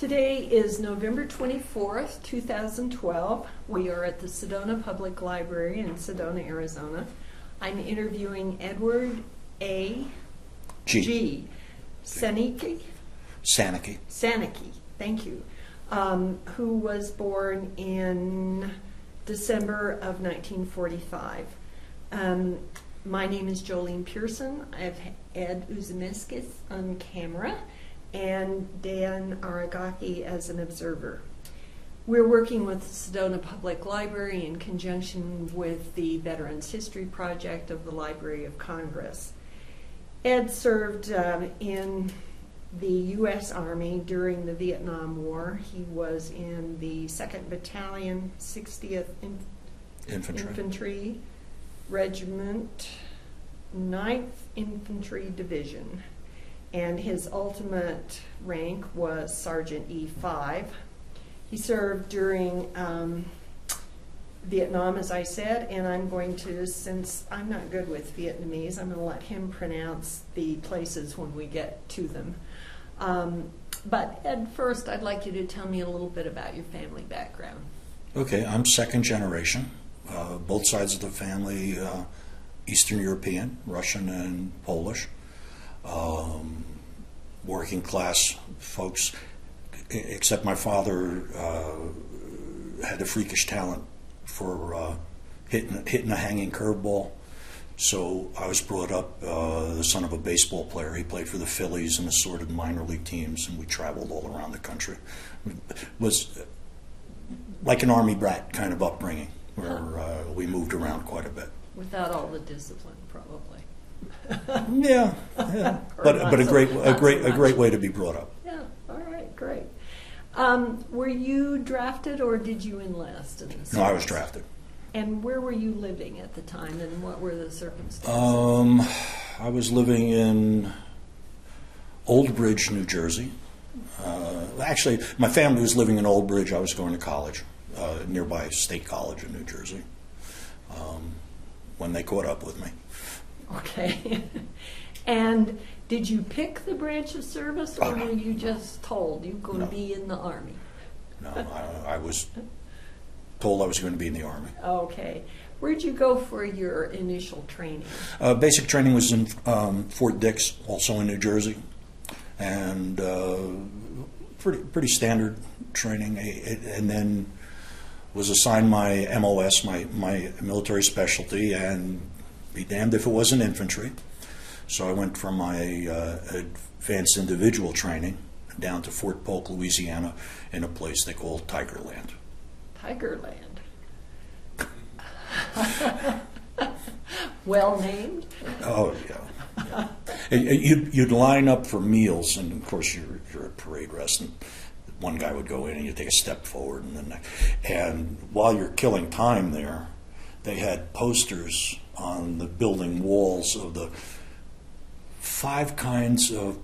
Today is November 24th, 2012. We are at the Sedona Public Library in Sedona, Arizona. I'm interviewing Edward A. G. Sanicki, thank you, who was born in December of 1945. My name is Jolene Pearson. I have Ed Uzimiskis on camera and Dan Aragaki as an observer. We're working with the Sedona Public Library in conjunction with the Veterans History Project of the Library of Congress. Ed served in the U.S. Army during the Vietnam War. He was in the 2nd Battalion, 60th Infantry Regiment, 9th Infantry Division, and his ultimate rank was Sergeant E5. He served during Vietnam, as I said, and I'm going to, since I'm not good with Vietnamese, I'm going to let him pronounce the places when we get to them. But Ed, first I'd like you to tell me a little bit about your family background. Okay, I'm second generation. Both sides of the family, Eastern European, Russian and Polish. Working class folks, except my father had a freakish talent for hitting a hanging curveball. So I was brought up the son of a baseball player. He played for the Phillies and assorted minor league teams, and we traveled all around the country. It was like an Army brat kind of upbringing, where we moved around quite a bit. Without all the discipline, probably. Yeah. But a great way to be brought up. Yeah. All right. Great. Were you drafted or did you enlist in the service? No, I was drafted. And where were you living at the time, and what were the circumstances? I was living in Old Bridge, New Jersey. Actually, my family was living in Old Bridge. I was going to college, nearby State College in New Jersey, when they caught up with me. Okay. And did you pick the branch of service, or no. were you just told you're going to be in the Army? No, I was told I was going to be in the Army. Okay. Where'd you go for your initial training? Basic training was in Fort Dix, also in New Jersey, and pretty standard training. And then was assigned my MOS, my military specialty, and be damned if it wasn't infantry. So I went from my advanced individual training down to Fort Polk, Louisiana, in a place they call Tigerland. Tigerland. Well named? Oh, yeah. You'd line up for meals, and of course you're at parade rest, and one guy would go in and you take a step forward, and while you're killing time there, they had posters on the building walls of the 5 kinds of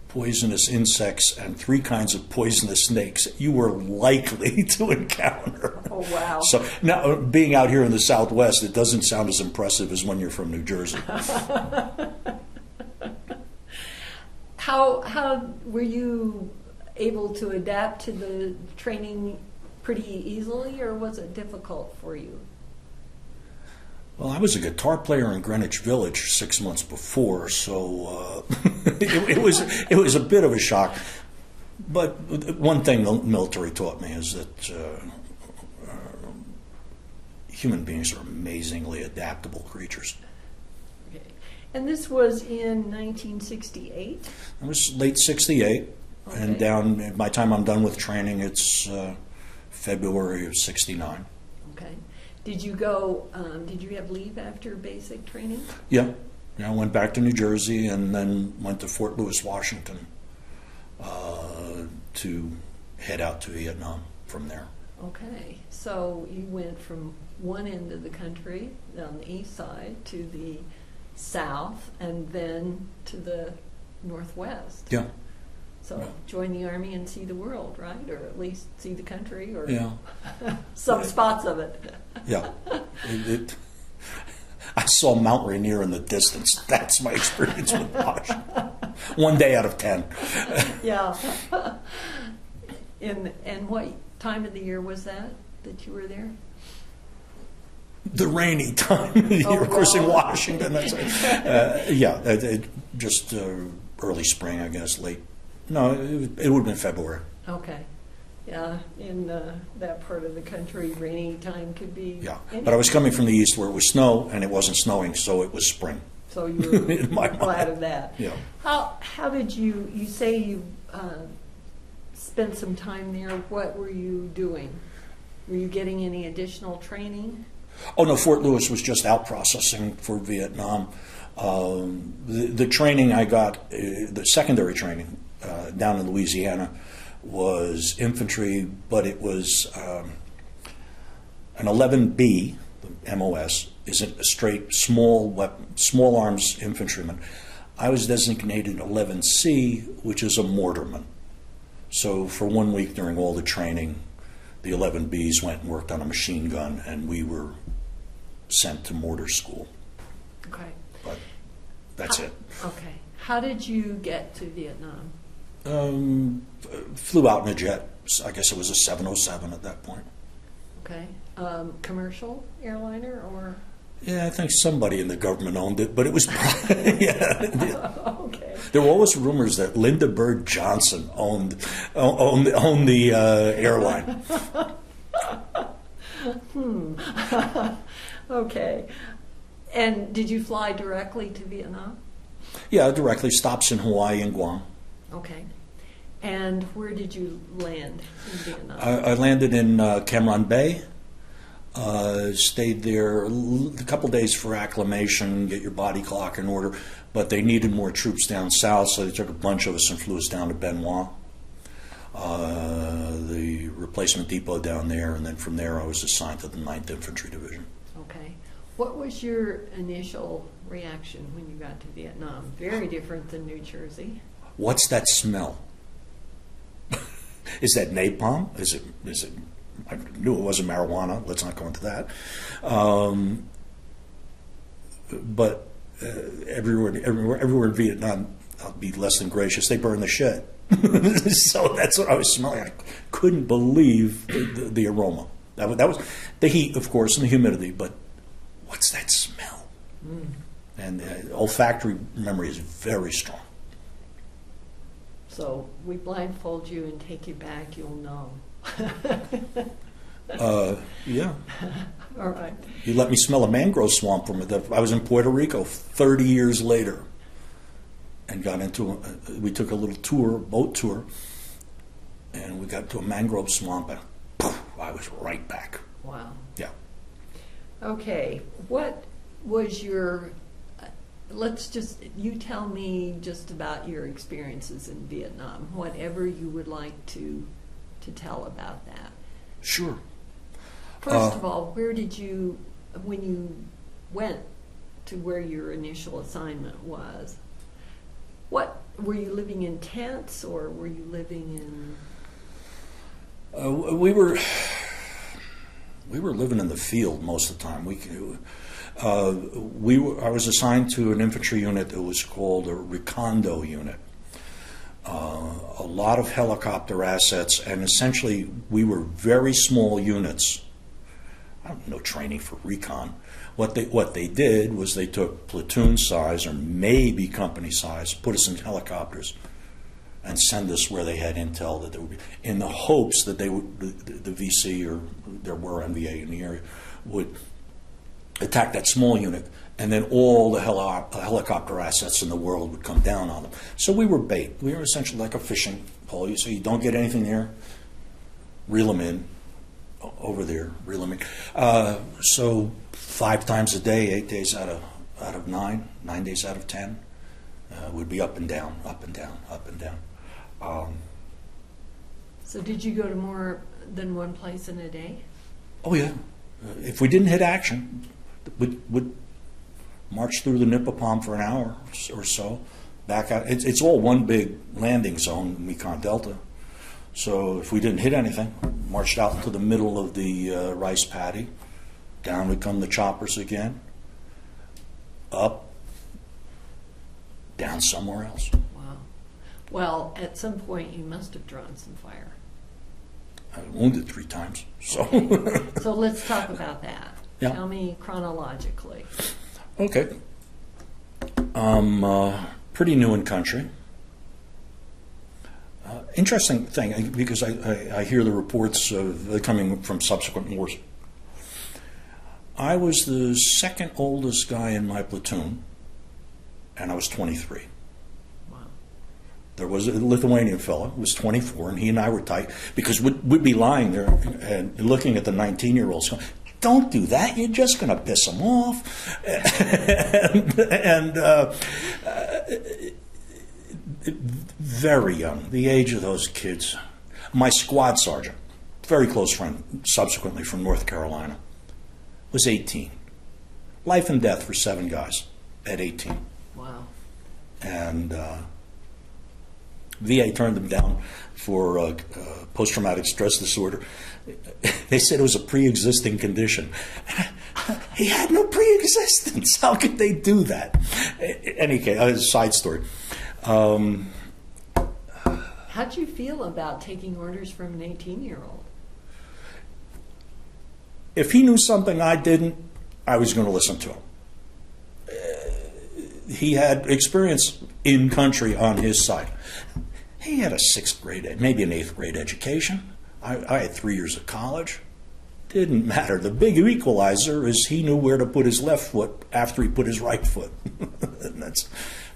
poisonous insects and 3 kinds of poisonous snakes you were likely to encounter. Oh, wow. So now, being out here in the Southwest, it doesn't sound as impressive as when you're from New Jersey. How were you able to adapt to the training pretty easily, or was it difficult for you? Well, I was a guitar player in Greenwich Village 6 months before, so it was a bit of a shock. But one thing the military taught me is that human beings are amazingly adaptable creatures. Okay. And this was in 1968? It was late 68, okay. And by the time I'm done with training, it's February of 69. Okay. Did you go, did you have leave after basic training? Yeah. I went back to New Jersey and then went to Fort Lewis, Washington to head out to Vietnam from there. Okay. So you went from one end of the country, on the east side, to the south, and then to the northwest. Yeah. So yeah. Join the Army and see the world, right? Or at least see the country, or yeah. some spots of it. Yeah. I saw Mount Rainier in the distance. That's my experience with Washington. 1 day out of 10. Yeah. And what time of the year was that you were there? The rainy time of the year, of course, in well. Washington. That's just early spring, I guess, late. No, it would have been February. Okay. Yeah, in that part of the country, rainy time could be. Yeah, any- but I was coming from the east where it was snow, and it wasn't snowing, so it was spring. So you were In my glad mind. of that. Yeah. How did you say you spent some time there? What were you doing? Were you getting any additional training? Oh no, Fort Lewis was just out processing for Vietnam. The training I got, the secondary training down in Louisiana, was infantry, but it was an 11B, the MOS, is a straight small arms infantryman. I was designated 11C, which is a mortarman. So for 1 week during all the training, the 11Bs went and worked on a machine gun, and we were sent to mortar school. Okay. But that's it. Okay. How did you get to Vietnam? Flew out in a jet. I guess it was a 707 at that point. Okay. Commercial airliner or? Yeah, I think somebody in the government owned it, but it was. Yeah. Okay. There were always rumors that Linda Bird Johnson owned the airline. Okay. And did you fly directly to Vietnam? Yeah, directly stops in Hawaii and Guam. Okay. And where did you land in Vietnam? I landed in Cam Ranh Bay. Stayed there a couple days for acclimation, get your body clock in order, but they needed more troops down south, so they took a bunch of us and flew us down to Bien Hoa, the replacement depot down there, and then from there I was assigned to the 9th Infantry Division. Okay. What was your initial reaction when you got to Vietnam? Very different than New Jersey. What's that smell? Is that napalm? Is it? I knew it wasn't marijuana. Let's not go into that. But everywhere in Vietnam, I'll be less than gracious. They burn the shit. So that's what I was smelling. I couldn't believe the aroma. That was the heat, of course, and the humidity. But what's that smell? Mm. And olfactory memory is very strong. So we blindfold you and take you back. You'll know. Yeah. All right. He let me smell a mangrove swamp from it. I was in Puerto Rico 30 years later, and got into. We took a little tour, boat tour, and we got to a mangrove swamp, and poof, I was right back. Wow. Yeah. Okay. What was your? You tell me just about your experiences in Vietnam. Whatever you would like to tell about that. Sure. First of all, where did you, when you went to where your initial assignment was, what, were you living in tents or were you living in? We were living in the field most of the time. I was assigned to an infantry unit that was called a Recondo unit. A lot of helicopter assets, and essentially we were very small units. I don't know training for recon. What they did was they took platoon size or maybe company size, put us in helicopters, and send us where they had intel that there would be, in the hopes that they would, the VC or there were NVA in the area, would attack that small unit, and then all the helicopter assets in the world would come down on them. So we were bait. We were essentially like a fishing pole. So you don't get anything there, reel them in. Over there, reel them in. So 5 times a day, 8 days out of 9, 9 days out of 10, would be up and down, up and down, up and down. So did you go to more than one place in a day? Oh yeah. If we didn't hit action, would march through the Nippopom for an hour or so, back out. It's all one big landing zone, Mekong Delta. So if we didn't hit anything, marched out into the middle of the rice paddy, down would come the choppers again, up, down somewhere else. Wow. Well, at some point you must have drawn some fire. I was wounded 3 times. So, So let's talk about that. Yeah. Tell me chronologically. okay. Pretty new in country. Interesting thing, because I hear the reports coming from subsequent wars. I was the second oldest guy in my platoon, and I was 23. Wow. There was a Lithuanian fellow who was 24, and he and I were tight, because we'd be lying there and looking at the 19-year-olds going, don't do that, you're just going to piss them off. and very young, the age of those kids. My squad sergeant, very close friend, subsequently from North Carolina, was 18. Life and death for 7 guys at 18. Wow. And VA turned him down for post-traumatic stress disorder. They said it was a pre-existing condition. He had no pre-existence. How could they do that? Any case, a side story. How'd you feel about taking orders from an 18-year-old? If he knew something I didn't, I was going to listen to him. He had experience in country on his side. He had a 6th grade, maybe an 8th grade education. I had 3 years of college. Didn't matter. The big equalizer is he knew where to put his left foot after he put his right foot. And that's,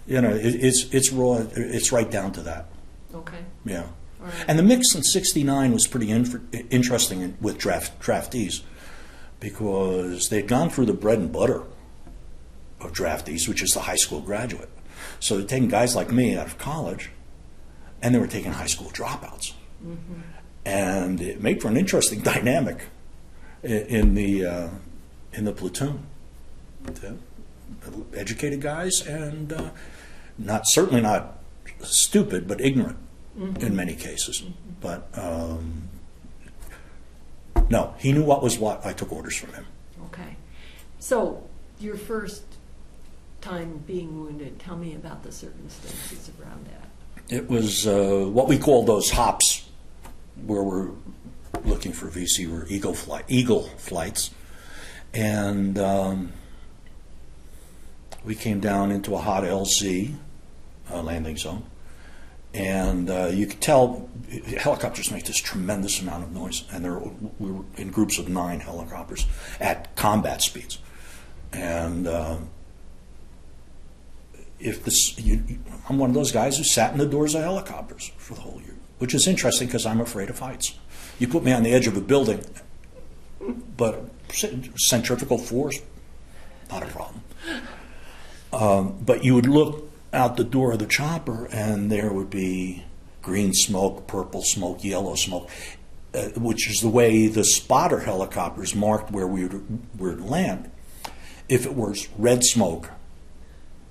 it's raw. It's right down to that. Okay. Yeah. All right. And the mix in '69 was pretty interesting with draftees, because they'd gone through the bread and butter of draftees, which is the high school graduate. So they're taking guys like me out of college, and they were taking high school dropouts. Mm-hmm. And it made for an interesting dynamic in the platoon. Educated guys, and certainly not stupid, but ignorant in many cases. But no, he knew what was what. I took orders from him. Okay. So your first time being wounded, tell me about the circumstances around that. It was what we call those hops, where we're looking for VC, were eagle flights. And we came down into a hot LZ landing zone. And you could tell helicopters make this tremendous amount of noise. And we were in groups of 9 helicopters at combat speeds. And I'm one of those guys who sat in the doors of helicopters for the whole year, which is interesting because I'm afraid of heights. You put me on the edge of a building, but centrifugal force, not a problem. But you would look out the door of the chopper, and there would be green smoke, purple smoke, yellow smoke, which is the way the spotter helicopters marked where we would land. If it was red smoke,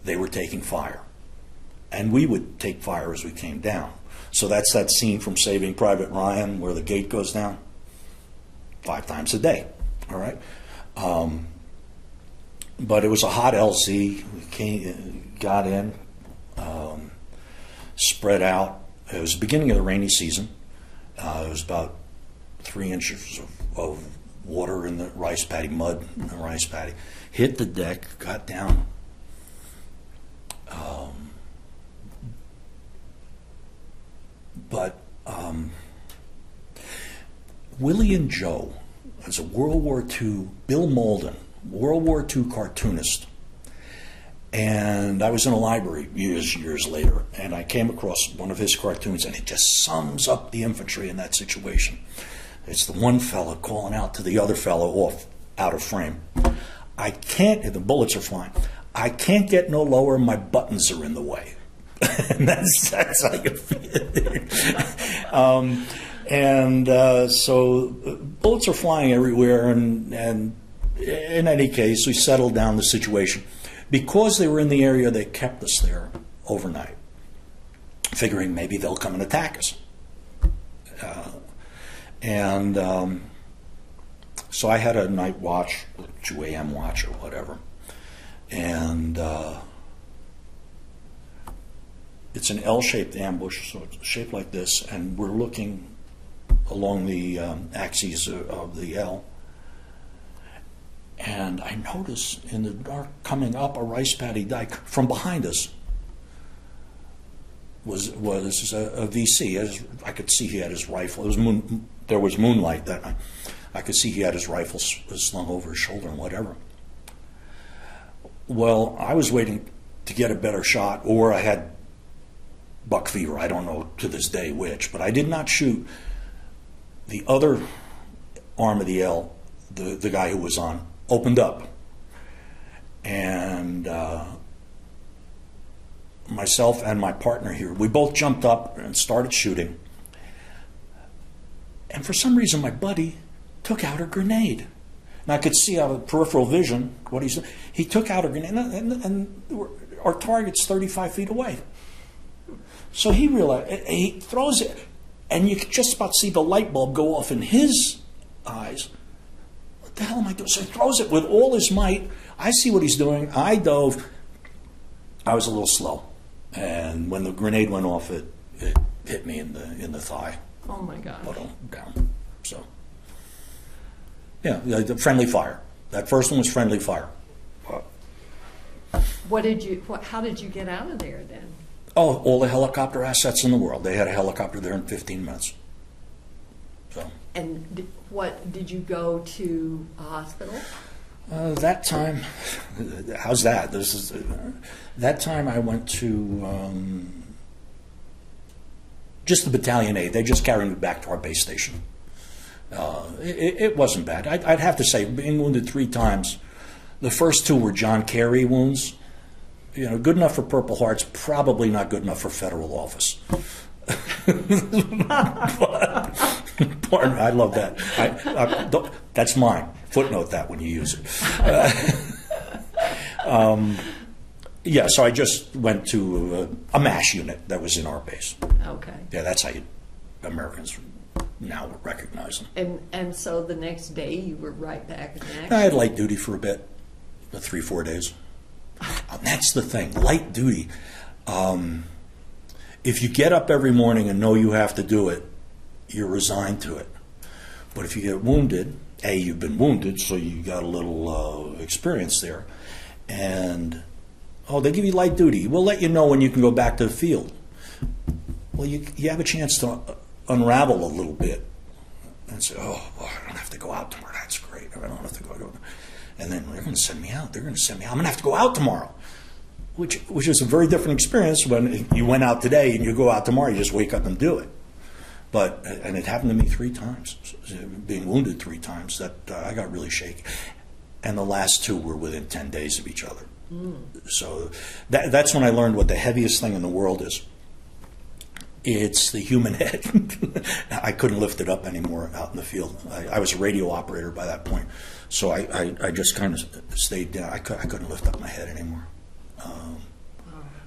they were taking fire. And we would take fire as we came down. So that's that scene from Saving Private Ryan where the gate goes down 5 times a day. All right? But it was a hot LZ. We got in, spread out. It was the beginning of the rainy season. It was about 3 inches of water in the rice paddy, mud in the rice paddy. Hit the deck, got down. But Willie and Joe, as a World War II, Bill Malden, World War II cartoonist. And I was in a library years later, and I came across one of his cartoons, and it just sums up the infantry in that situation. It's the one fella calling out to the other fellow out of frame. The bullets are flying. I can't get no lower, my buttons are in the way. And that's how you feel. So bullets are flying everywhere, and in any case, we settled down the situation. Because they were in the area, they kept us there overnight, figuring maybe they'll come and attack us. So I had a night watch, 2 a.m. watch or whatever. And it's an L-shaped ambush, so it's shaped like this, and we're looking along the axes of the L. And I noticed in the dark coming up a rice paddy dike from behind us was a VC. I could see he had his rifle. There was moonlight that night. I could see he had his rifle slung over his shoulder and whatever. Well, I was waiting to get a better shot, or I had buck fever. I don't know to this day which, but I did not shoot the other arm of the L. The guy who was on opened up, and myself and my partner here, we both jumped up and started shooting. And for some reason, my buddy took out a grenade. And I could see out of peripheral vision what he's doing. He took out a grenade, and our target's 35 feet away. So he realized, he throws it, and you could just about see the light bulb go off in his eyes. What the hell am I doing? So he throws it with all his might. I see what he's doing. I dove. I was a little slow. And when the grenade went off, it hit me in the thigh. Oh my gosh. Down. So, yeah, the friendly fire. That first one was friendly fire. How did you get out of there then? Oh, all the helicopter assets in the world. They had a helicopter there in 15 minutes. So. And did you go to a hospital? That time, how's that? That time I went to just the battalion aid. They just carried me back to our base station. It wasn't bad. I'd have to say, being wounded 3 times, the first 2 were John Kerry wounds. You know, good enough for Purple Hearts, probably not good enough for federal office. Pardon me, I love that. That's mine. Footnote that when you use it. Yeah, so I just went to a MASH unit that was in our base. Okay. Yeah, that's how Americans now recognize them. And so the next day you were right back in action? I had light duty for a bit, 3-4 days. That's the thing, light duty. If you get up every morning and know you have to do it, you're resigned to it. But if you get wounded, you've been wounded, so you got a little experience there. And, they give you light duty. We'll let you know when you can go back to the field. Well, you have a chance to unravel a little bit and say, I don't have to go out tomorrow. That's great. I don't have to go. And then they're going to send me out. I'm going to have to go out tomorrow. Which is a very different experience when you went out today and you go out tomorrow, you just wake up and do it. And it happened to me 3 times, being wounded 3 times, that I got really shaky. And the last 2 were within 10 days of each other. So that's when I learned what the heaviest thing in the world is. It's the human head. I couldn't lift it up anymore out in the field. I was a radio operator by that point, so I just kind of stayed down. I couldn't lift up my head anymore.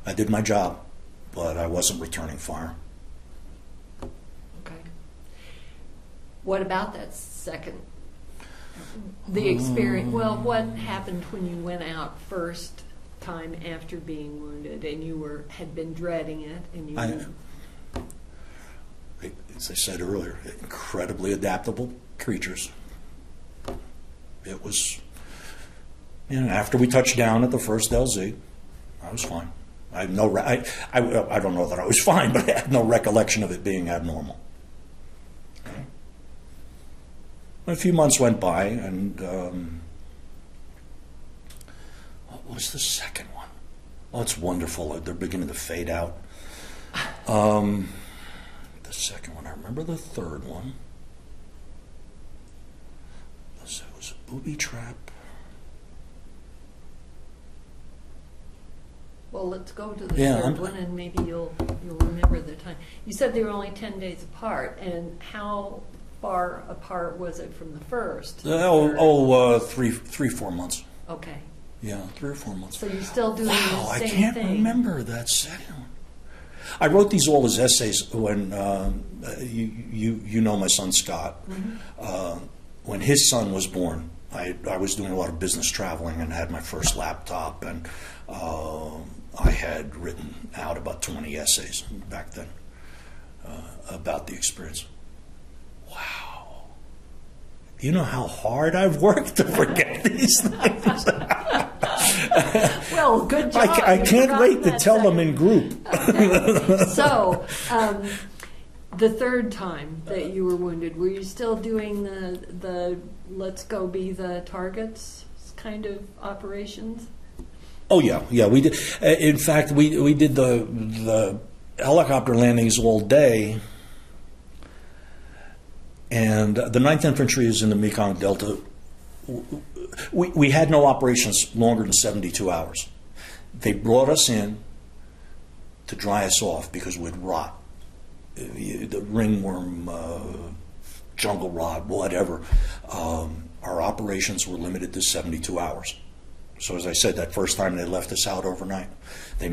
I did my job, but I wasn't returning fire. Okay. What about that the experience? Well, what happened when you went out first time after being wounded and you had been dreading it and you? As I said earlier, incredibly adaptable creatures. It was, after we touched down at the first LZ, I was fine. I don't know that I was fine, but I had no recollection of it being abnormal. Okay. A few months went by, and what was the second one? Oh, it's wonderful. They're beginning to fade out. The second one, I remember the third one. It was a booby trap. Well, let's go to the third one, and maybe you'll remember the time. You said they were only 10 days apart, and how far apart was it from the first? 3-4 months. Okay. Yeah, 3 or 4 months. So you're still doing the same thing. I can't remember that second one. I wrote these all as essays when you know my son Scott. Mm-hmm. When his son was born, I was doing a lot of business traveling and had my first laptop, and I had written out about 20 essays back then about the experience. you know how hard I've worked to forget these things? Well, good job. I You can't forgot wait to that tell them second. in group. So, the third time that you were wounded, were you still doing the let's go be the targets kind of operations? Oh yeah, we did. In fact, we did the helicopter landings all day, and the 9th Infantry is in the Mekong Delta. We had no operations longer than 72 hours. They brought us in to dry us off because we'd rot. The ringworm, jungle rot, whatever. Our operations were limited to 72 hours. So as I said, that first time they left us out overnight. They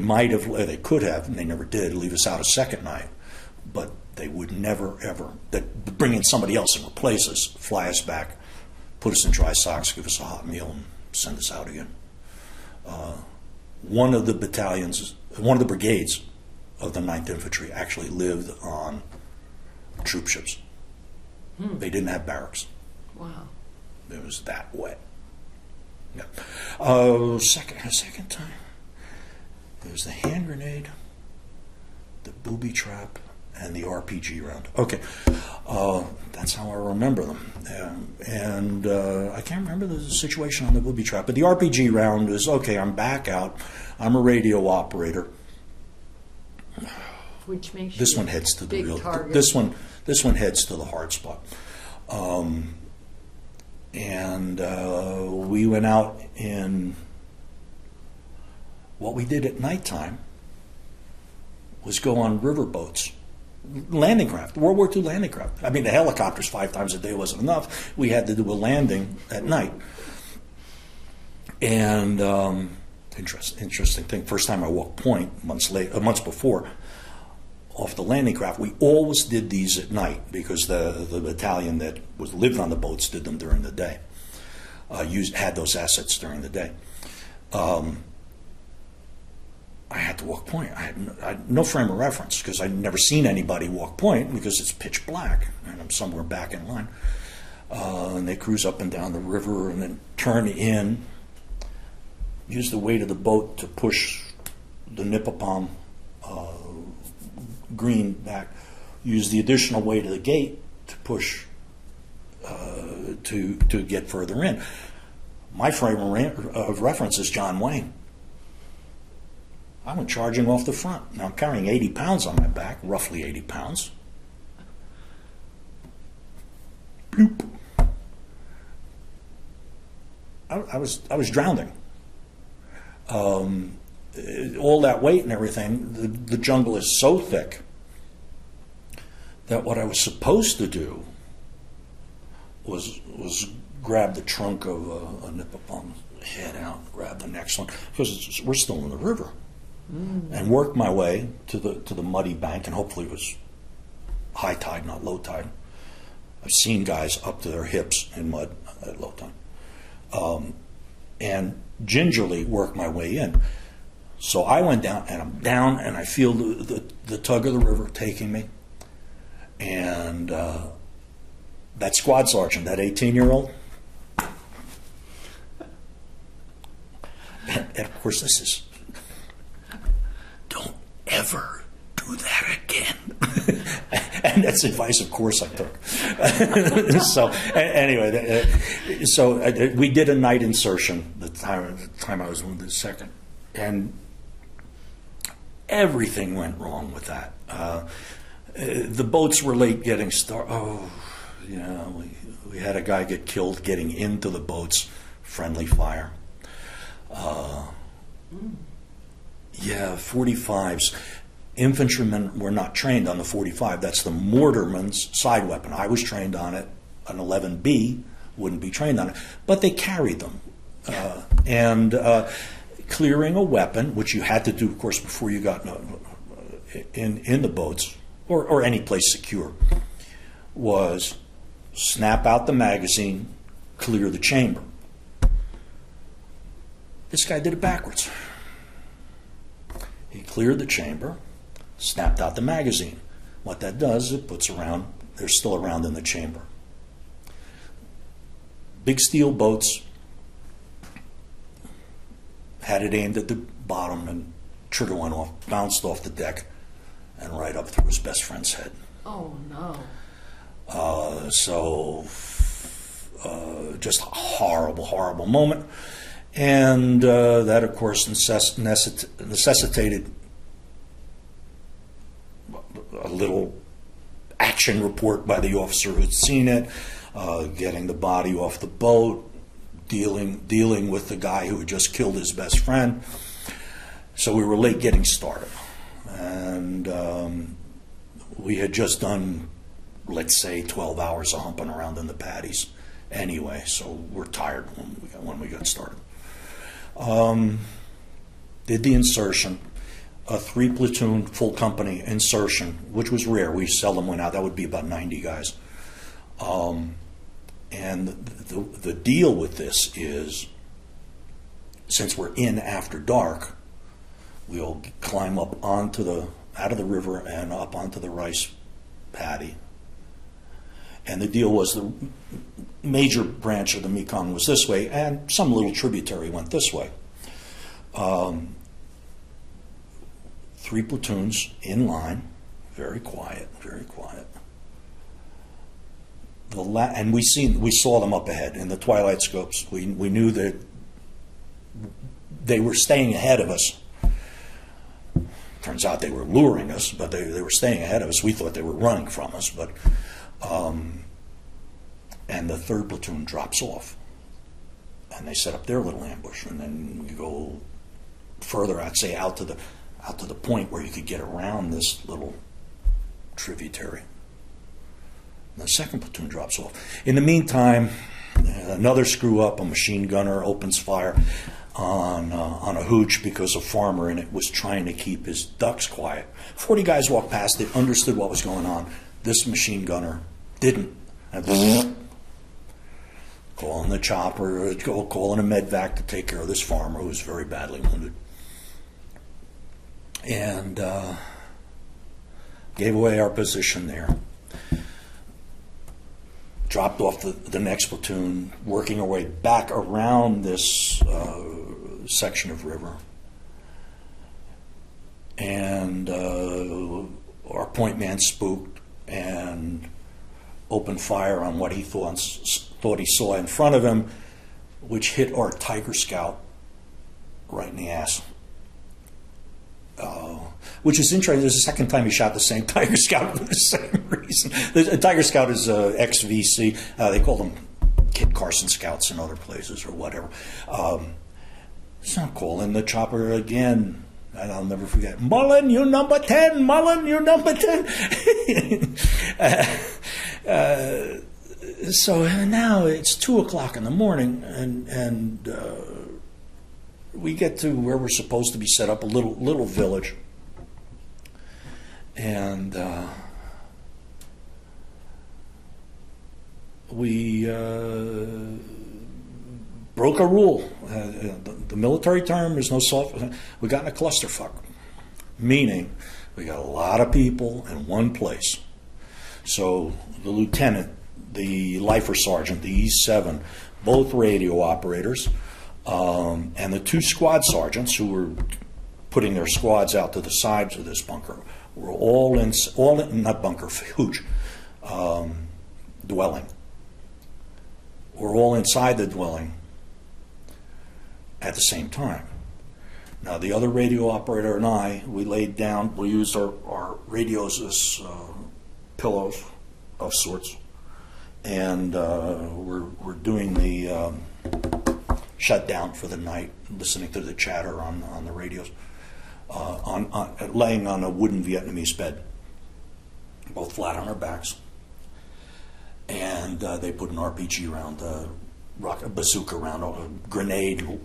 could have, and they never did, leave us out a second night. But they would never, ever, bring in somebody else and replace us, fly us back, put us in dry socks, give us a hot meal, and send us out again. One of the brigades of the 9th Infantry actually lived on troop ships. They didn't have barracks. Wow. It was that wet. Yeah. Second time, there was the hand grenade, the booby trap, and the RPG round. Okay, that's how I remember them. I can't remember the situation on the booby trap, but the RPG round is, okay, I'm back out. I'm a radio operator. Which makes This you one heads to the big real. target. This one heads to the hard spot. We went out in. What we did at nighttime was go on river boats, landing craft, World War II landing craft. I mean, the helicopters 5 times a day wasn't enough. We had to do a landing at night. And interesting thing. First time I walked point months before. Off the landing craft, we always did these at night because the battalion that lived on the boats did them during the day. Had those assets during the day. I had to walk point. I had no frame of reference because I'd never seen anybody walk point because it's pitch black and I'm somewhere back in line. And they cruise up and down the river and then turn in, use the weight of the boat to push the Nippopom green back, use the additional weight of the gate to push to get further in. My frame of reference is John Wayne. I went charging off the front. Now I'm carrying 80 pounds on my back, roughly 80 pounds. Bloop. I was drowning. All that weight and everything, the jungle is so thick that what I was supposed to do was grab the trunk of a Nippopom, head out, grab the next one, because we're still in the river, and work my way to the muddy bank, and hopefully it was high tide, not low tide. I've seen guys up to their hips in mud at low tide. And gingerly work my way in. So I went down, and I'm down, and I feel the tug of the river taking me. And that squad sergeant, that 18-year-old, and of course this is, don't ever do that again. And that's advice, of course, I took. So anyway, we did a night insertion the time I was wounded second, and everything went wrong with that. The boats were late getting started. Oh, yeah, we had a guy get killed getting into the boats, friendly fire. Yeah, 45s. Infantrymen were not trained on the 45. That's the mortarman's side weapon. I was trained on it. An 11B wouldn't be trained on it. But they carried them. Clearing a weapon, which you had to do, of course, before you got in the boats, or any place secure, was snap out the magazine, clear the chamber. This guy did it backwards. He cleared the chamber, snapped out the magazine. What that does, it puts around, there's still a round in the chamber. big steel boats, had it aimed at the bottom, and trigger went off, bounced off the deck, and right up through his best friend's head. Oh, no. Just a horrible, horrible moment. And that, of course, necessitated a little action report by the officer who'd seen it, getting the body off the boat, dealing with the guy who had just killed his best friend. So we were late getting started. And we had just done, let's say, 12 hours of humping around in the paddies anyway, so we're tired when we got started. Did the insertion, a 3-platoon full company insertion, which was rare. We seldom went out. That would be about 90 guys. And the deal with this is, since we're in after dark, we'll climb up out of the river and up onto the rice paddy. And the deal was the major branch of the Mekong was this way, and some little tributary went this way. 3 platoons in line, very quiet, very quiet. And we saw them up ahead in the twilight scopes. We knew that they were staying ahead of us. Turns out they were luring us, but they were staying ahead of us. We thought they were running from us, but and the 3rd platoon drops off, and they set up their little ambush, and then we go further, I'd say, out to the point where you could get around this little tributary. And the 2nd platoon drops off. In the meantime, another screw up, a machine gunner opens fire on a hooch because a farmer in it was trying to keep his ducks quiet. 40 guys walked past it, understood what was going on. This machine gunner didn't. Calling the chopper, calling a medvac to take care of this farmer who was very badly wounded. And gave away our position there. Dropped off the next platoon, working our way back around this section of river. And our point man spooked and opened fire on what he thought he saw in front of him, which hit our Tiger Scout right in the ass. Which is interesting. There's a second time he shot the same Tiger Scout for the same reason. The Tiger Scout is ex-VC. They call them Kit Carson Scouts in other places or whatever. It's not cool. And the chopper again, and I'll never forget, Mullen, you number 10, Mullen, you number 10. So now it's 2 o'clock in the morning, and we get to where we're supposed to be set up, a little village. And we broke a rule. The military term is no soft. We got in a clusterfuck, meaning we got a lot of people in one place. So the lieutenant, the lifer sergeant, the E7, both radio operators, and the 2 squad sergeants who were putting their squads out to the sides of this bunker were all in not bunker, hooch, dwelling. We're all inside the dwelling at the same time. Now the other radio operator and I, we laid down, we used our radios as pillows of sorts, and we're doing the shutdown for the night, listening to the chatter on the radios, laying on a wooden Vietnamese bed, both flat on our backs. And they put an RPG round, a bazooka round, a grenade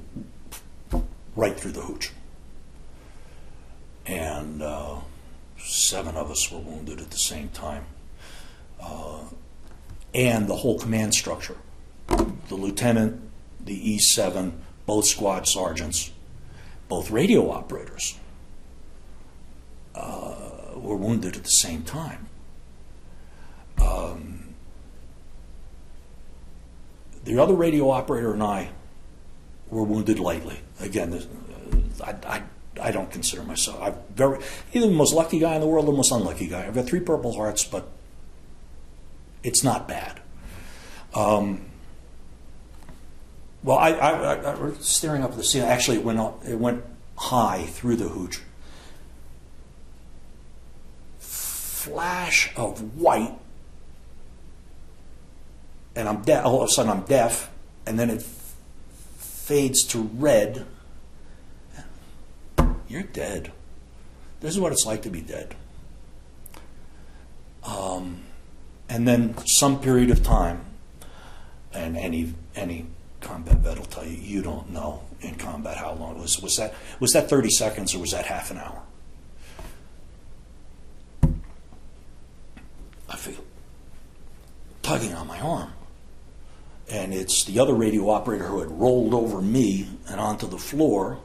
right through the hooch. And 7 of us were wounded at the same time. And the whole command structure, the lieutenant, the E7, both squad sergeants, both radio operators, were wounded at the same time. The other radio operator and I were wounded lightly. Again, I don't consider myself. Either the most lucky guy in the world or the most unlucky guy. I've got 3 Purple Hearts, but it's not bad. Well, I was staring up at the ceiling. Actually, it went high through the hooch. Flash of white, and I'm deaf. All of a sudden, I'm deaf, and then it fades to red. You're dead. This is what it's like to be dead. And then some period of time, and any combat vet will tell you, you don't know in combat how long it was. Was that 30 seconds or was that half an hour? I feel tugging on my arm. And it's the other radio operator who had rolled over me and onto the floor.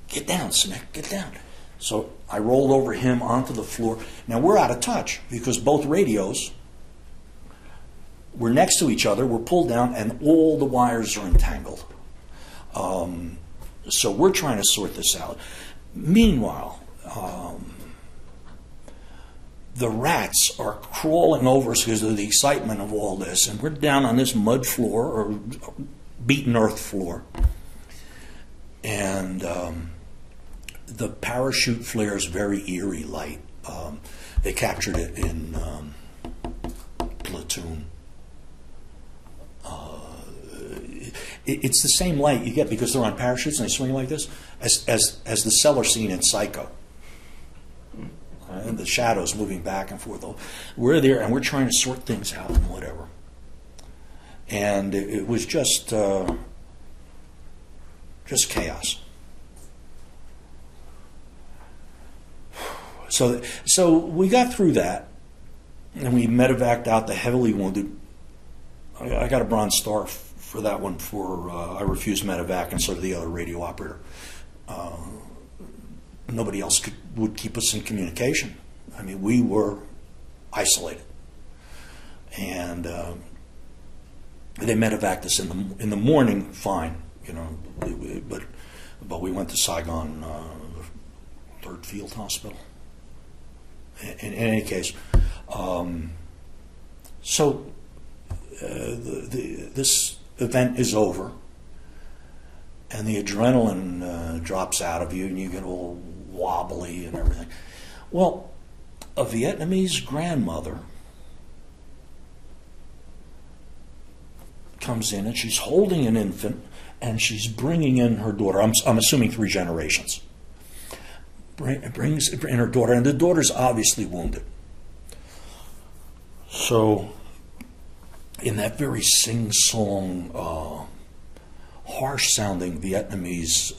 Get down, Sinek, get down. So I rolled over him onto the floor. Now we're out of touch because both radios were next to each other, were pulled down, and all the wires are entangled. So we're trying to sort this out. Meanwhile, the rats are crawling over us because of the excitement of all this, and we're down on this mud floor or beaten earth floor. And the parachute flares very eerie light. They captured it in Platoon. It's the same light you get because they're on parachutes and they swing like this as the cellar scene in Psycho. And the shadows moving back and forth. We're there and we're trying to sort things out and whatever. And it was just chaos. So we got through that, and we medevaced out the heavily wounded. I got a Bronze Star for that one. I refused medevac, and so did the other radio operator. Nobody else would keep us in communication. I mean, we were isolated, and they medevaced us in the morning. Fine, but we went to Saigon, 3rd Field Hospital. In any case, this event is over, and the adrenaline drops out of you, and you get all wobbly and everything. Well, a Vietnamese grandmother comes in, and she's holding an infant, and she's bringing in her daughter. I'm assuming 3 generations. Brings in her daughter, and the daughter's obviously wounded. So, in that very sing-song, harsh-sounding Vietnamese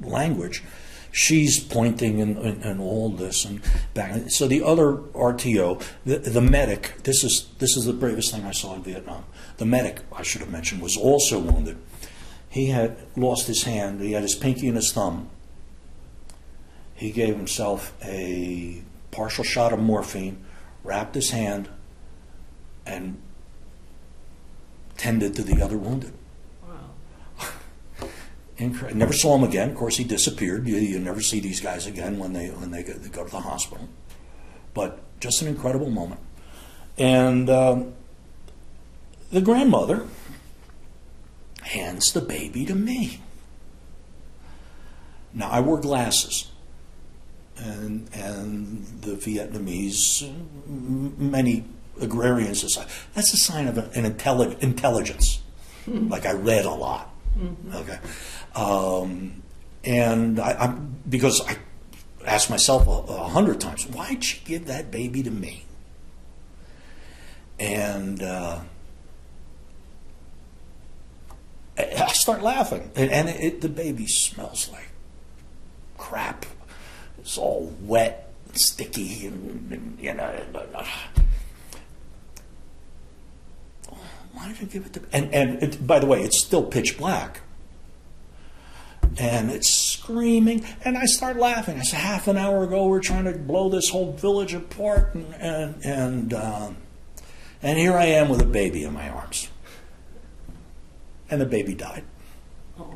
language, she's pointing and all this and back. So the other RTO, the medic, this is the bravest thing I saw in Vietnam. The medic, I should have mentioned, was also wounded. He had lost his hand. He had his pinky and his thumb. He gave himself a partial shot of morphine, wrapped his hand, and tended to the other wounded. Wow. Never saw him again. Of course, he disappeared. You never see these guys again when they go to the hospital. But just an incredible moment. And the grandmother hands the baby to me. Now, I wore glasses, and the Vietnamese, many agrarian society, that's a sign of an intelligence. Like I read a lot. Okay, and because I asked myself 100 times, why'd she give that baby to me? And I start laughing, and the baby smells like crap. It's all wet, and sticky, and why did I give it to? And by the way, it's still pitch black, and it's screaming, and I start laughing. I said, half an hour ago we're trying to blow this whole village apart, and here I am with a baby in my arms. And the baby died. Oh.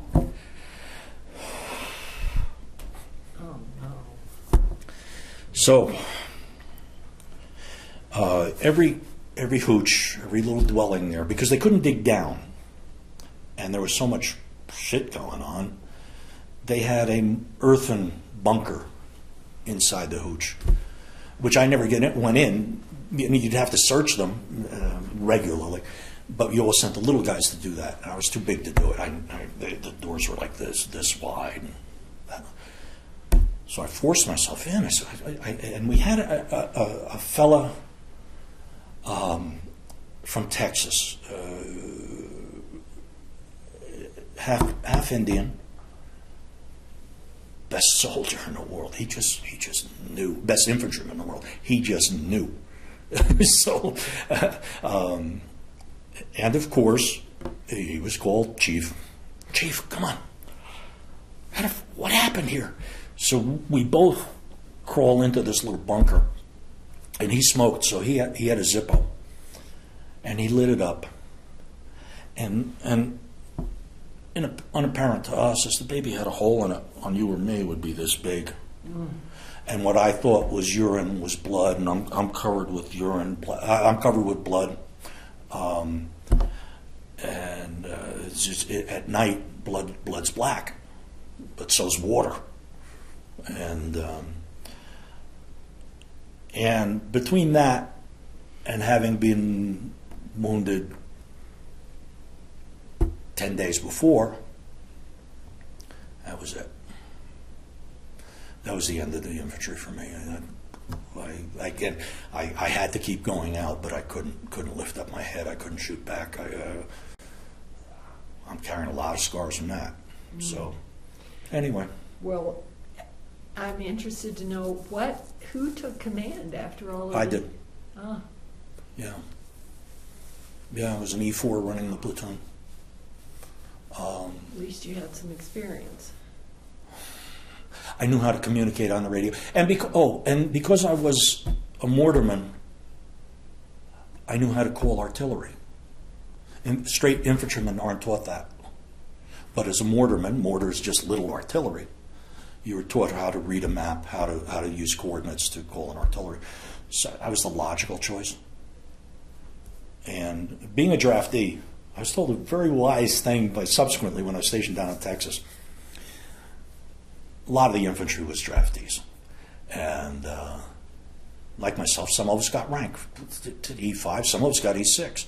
Oh, no. So, every hooch, every little dwelling there, because they couldn't dig down, and there was so much shit going on, they had an earthen bunker inside the hooch, which I never went in. You'd have to search them regularly, but you always sent the little guys to do that, and I was too big to do it. The doors were like this wide. So I forced myself in. And we had a fella from Texas, half Indian, best soldier in the world. He just knew. Best infantryman in the world. He just knew. So, and of course, he was called Chief. Chief, come on. What happened here? So we both crawl into this little bunker, and he smoked, so he had a Zippo, and he lit it up, and unapparent to us, as the baby had a hole in it, on you or me would be this big. And what I thought was urine was blood, and I'm covered with urine. I'm covered with blood, and it's just at night blood's black, but so's water, and between that and having been wounded 10 days before, that was it. That was the end of the infantry for me. I had to keep going out, but I couldn't lift up my head. I couldn't shoot back. I'm carrying a lot of scars from that. So, anyway. Well, I'm interested to know who took command after all of I this? did. Ah. Yeah. Yeah, I was an E4 running the platoon. At least you had some experience. I knew how to communicate on the radio, and because I was a mortarman, I knew how to call artillery. And straight infantrymen aren't taught that. But as a mortarman, mortar is just little artillery. You were taught how to read a map, how to use coordinates to call an artillery. So I was the logical choice. And being a draftee, I was told a very wise thing subsequently when I was stationed down in Texas. A lot of the infantry was draftees. And like myself, some of us got rank to E5, some of us got E6.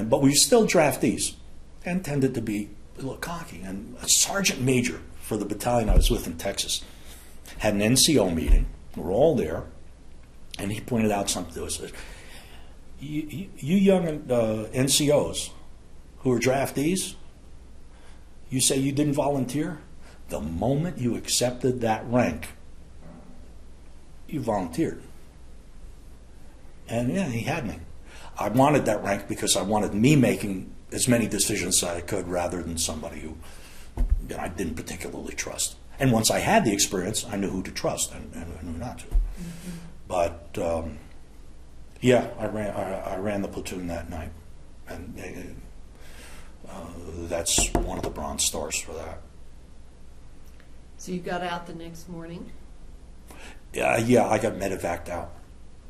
But we were still draftees and tended to be a little cocky. And a sergeant major for the battalion I was with in Texas had an NCO meeting. We were all there. And he pointed out something to us. You young NCOs who are draftees, you say you didn't volunteer? The moment you accepted that rank, you volunteered. And yeah, he had me. I wanted that rank because I wanted me making as many decisions as I could rather than somebody who I didn't particularly trust. And once I had the experience, I knew who to trust and who not to. Mm-hmm. But yeah, I ran the platoon that night, and that's one of the Bronze Stars for that. So you got out the next morning? Yeah, I got medevaced out.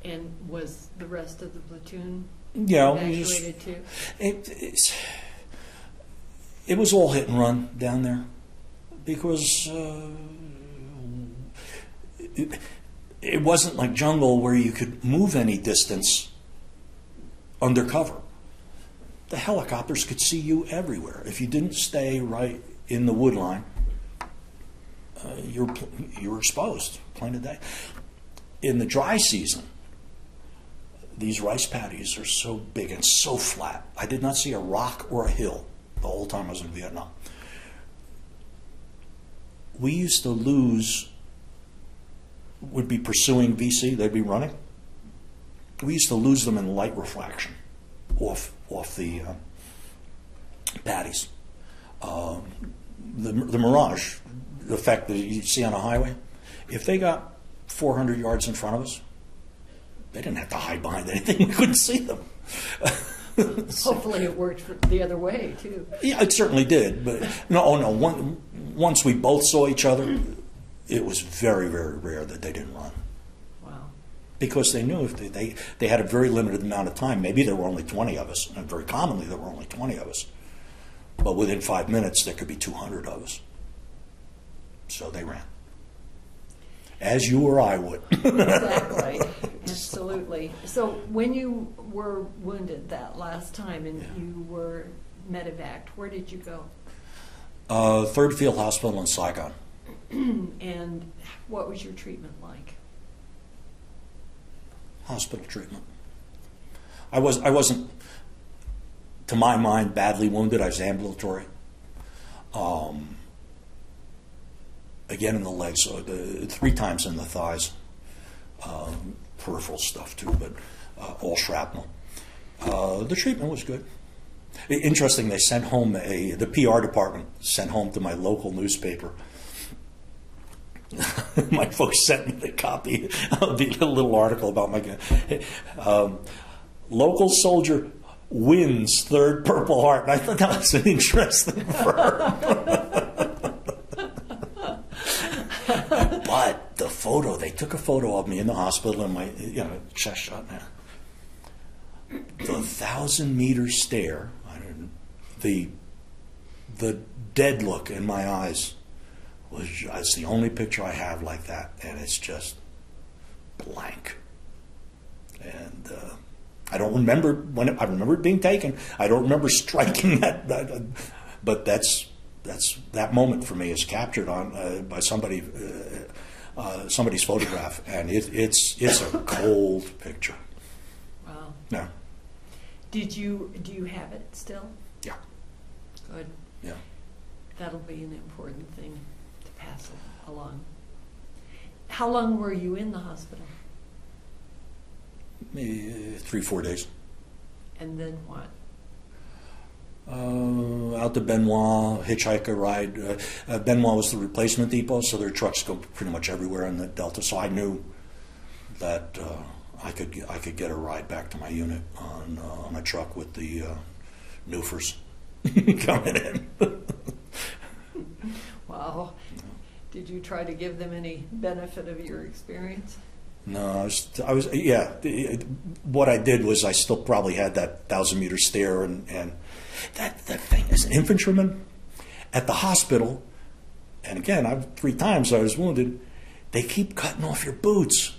And was the rest of the platoon evacuated too? It was all hit and run down there because it wasn't like jungle where you could move any distance undercover. The helicopters could see you everywhere. If you didn't stay right in the wood line, you were exposed plain of day. In the dry season, these rice paddies are so big and so flat. I did not see a rock or a hill the whole time I was in Vietnam. We used to lose, would be pursuing VC, they'd be running. We used to lose them in light refraction off the paddies. the Mirage, the effect that you see on a highway, if they got 400 yards in front of us, they didn't have to hide behind anything. We couldn't see them. Hopefully it worked the other way, too. Yeah, it certainly did. But once we both saw each other, it was very, very rare that they didn't run. Wow. Because they knew if they had a very limited amount of time. Maybe there were only 20 of us, and very commonly there were only 20 of us. But within 5 minutes, there could be 200 of us. So they ran. As you or I would. Exactly. Absolutely. So when you were wounded that last time and you were medevaced, where did you go? Third Field Hospital in Saigon. And what was your treatment like? Hospital treatment. I wasn't, to my mind, badly wounded. I was ambulatory. Again in the legs, so 3 times in the thighs. Peripheral stuff too, but all shrapnel. The treatment was good. Interesting, they sent home the PR department sent home to my local newspaper. My folks sent me the copy of the little article about my local soldier wins 3rd Purple Heart. And I thought that was an interesting verb. But the photo, they took a photo of me in the hospital and my chest shot now. The 1,000-meter stare, the dead look in my eyes it's the only picture I have like that, and it's just blank. And I don't remember I remember it being taken. I don't remember striking that but that's that moment for me is captured on by somebody's photograph, and it's a cold picture. Wow. Yeah. Do you have it still? Yeah. Good. Yeah. That'll be an important thing to pass along. How long were you in the hospital? Maybe 3-4 days. And then what? Out to Benoit, hitchhiker ride. Benoit was the replacement depot, so their trucks go pretty much everywhere in the Delta. So I knew that I could get a ride back to my unit on a truck with the Newfers coming in. Wow. Did you try to give them any benefit of your experience? No, I was yeah. What I did was I still probably had that 1,000-meter stare, and that thing as an infantryman at the hospital, and again, 3 times I was wounded. They keep cutting off your boots.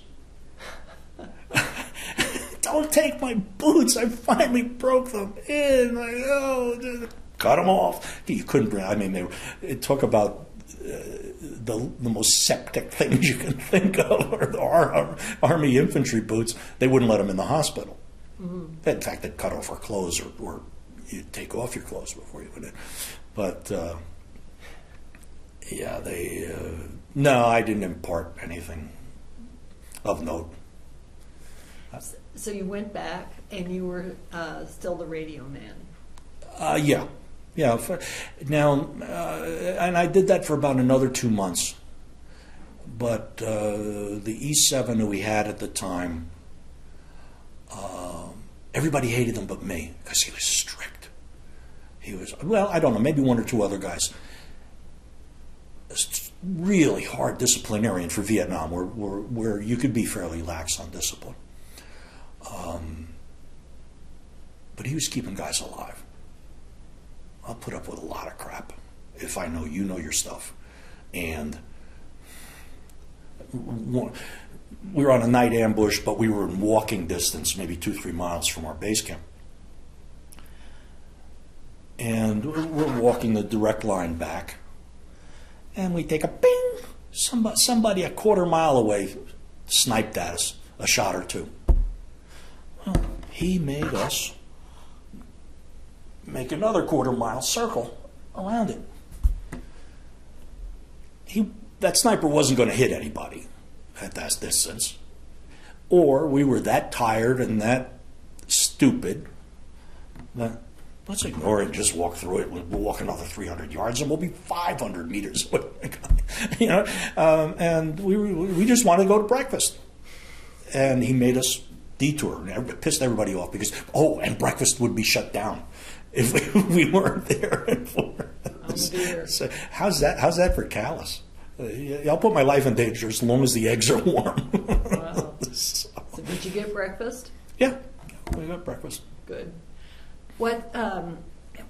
Don't take my boots! I finally broke them in. Cut them off. You couldn't bring. I mean, it took about. The most septic things you can think of are the Army infantry boots. They wouldn't let them in the hospital. Mm-hmm. In fact, they'd cut off our clothes, or you'd take off your clothes before you went in. But yeah, no, I didn't impart anything of note. So you went back, and you were still the radio man. Yeah. Yeah, now, and I did that for about another 2 months. But the E7 that we had at the time, everybody hated him but me, because he was strict. He was, well, I don't know, maybe 1 or 2 other guys. Really hard disciplinarian for Vietnam, where you could be fairly lax on discipline. But he was keeping guys alive. I'll put up with a lot of crap if I know you know your stuff. And we were on a night ambush, but we were in walking distance, maybe 2-3 miles from our base camp. And we're walking the direct line back, and we take a bing. Somebody a quarter mile away sniped at us, a shot or 2. Well, he made us make another quarter-mile circle around it. That sniper wasn't going to hit anybody at that distance. Or we were that tired and that stupid that Let's ignore it and just walk through it. We'll walk another 300 yards and we'll be 500 meters away. You know, and we just wanted to go to breakfast. And he made us detour. And it pissed everybody off because, and breakfast would be shut down if we weren't there. Dear. So how's that for callous? I'll put my life in danger as long as the eggs are warm. Wow. So did you get breakfast? Yeah, we got breakfast. Good. What?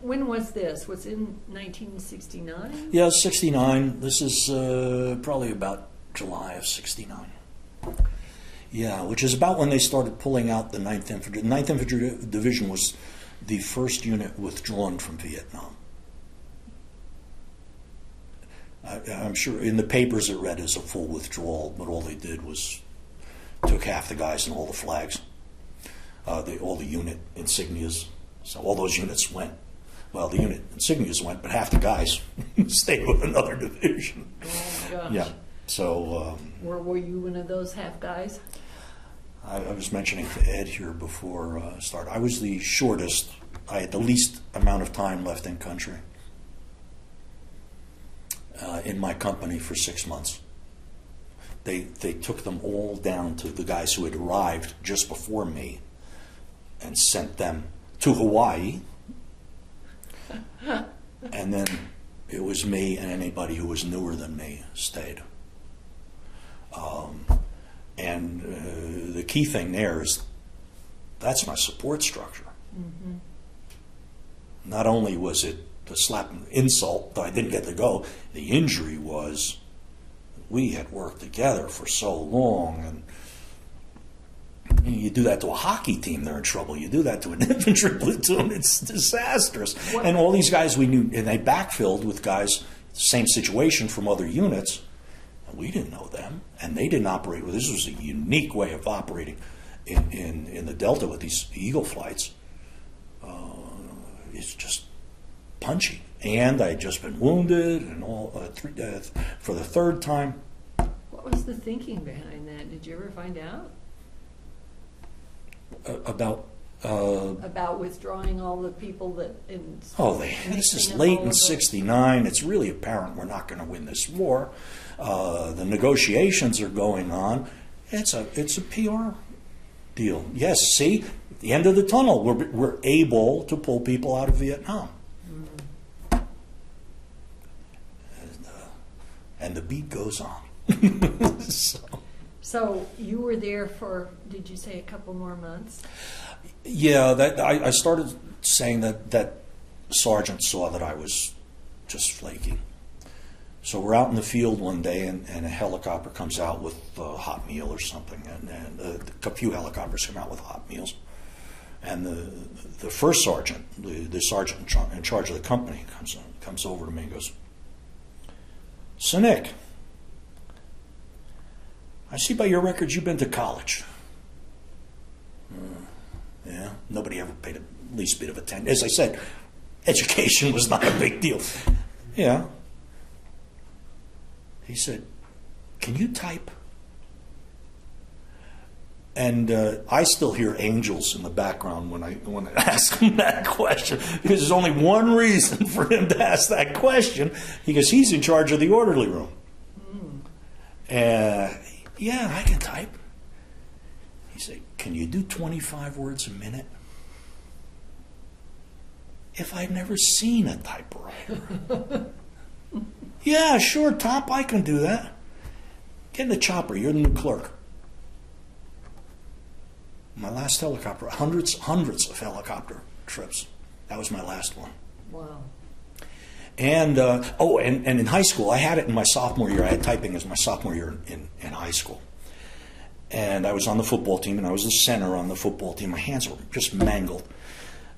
When was this? Was it in 1969? Yeah, 69. This is probably about July of 69. Yeah, which is about when they started pulling out the 9th Infantry. The 9th Infantry Division was the first unit withdrawn from Vietnam. I'm sure in the papers it read as a full withdrawal, but all they did was took half the guys and all the flags, all the unit insignias. So all those units went. Well, the unit insignias went, but half the guys stayed with another division. Oh, gosh. Yeah. So. Were you one of those half guys? I was mentioning to Ed here before start. I was the shortest. I had the least amount of time left in country. In my company for 6 months. They took them all down to the guys who had arrived just before me and sent them to Hawaii. And then it was me and anybody who was newer than me stayed. And the key thing there is that's my support structure. Mm-hmm. Not only was it the slap and insult that I didn't get to go, the injury was we had worked together for so long, and you do that to a hockey team, they're in trouble. You do that to an infantry platoon, it's disastrous. What? And all these guys we knew, and they backfilled with guys, same situation from other units. We didn't know them, and they didn't operate with. This was a unique way of operating in the Delta with these Eagle flights. It's just punchy, and I had just been wounded, and all for the third time. What was the thinking behind that? Did you ever find out about withdrawing all the people that? This is late in '69. It's really apparent we're not going to win this war. The negotiations are going on. It's a PR deal. Yes, see, at the end of the tunnel, we're able to pull people out of Vietnam. And the beat goes on. So you were there for, did you say a couple more months? Yeah, I started saying that sergeant saw that I was just flaky. So we're out in the field one day, and a helicopter comes out with a hot meal or something, and a few helicopters come out with hot meals. And the first sergeant, the sergeant in charge of the company, comes over to me and goes, "So Nick, I see by your records you've been to college." Yeah, nobody ever paid the least bit of attention. As I said, education was not a big deal. Yeah. He said, "Can you type?" And I still hear angels in the background when I ask him that question, because there's only one reason for him to ask that question, because he's in charge of the orderly room. Yeah, I can type. He said, "Can you do 25 words a minute?" If I'd never seen a typewriter. "Yeah, sure, Top, I can do that. Get in the chopper, you're the new clerk." My last helicopter, hundreds of helicopter trips. That was my last one. Wow. And and in high school, I had it in my sophomore year. I had typing as my sophomore year in high school. And I was on the football team, and I was the center on the football team. My hands were just mangled.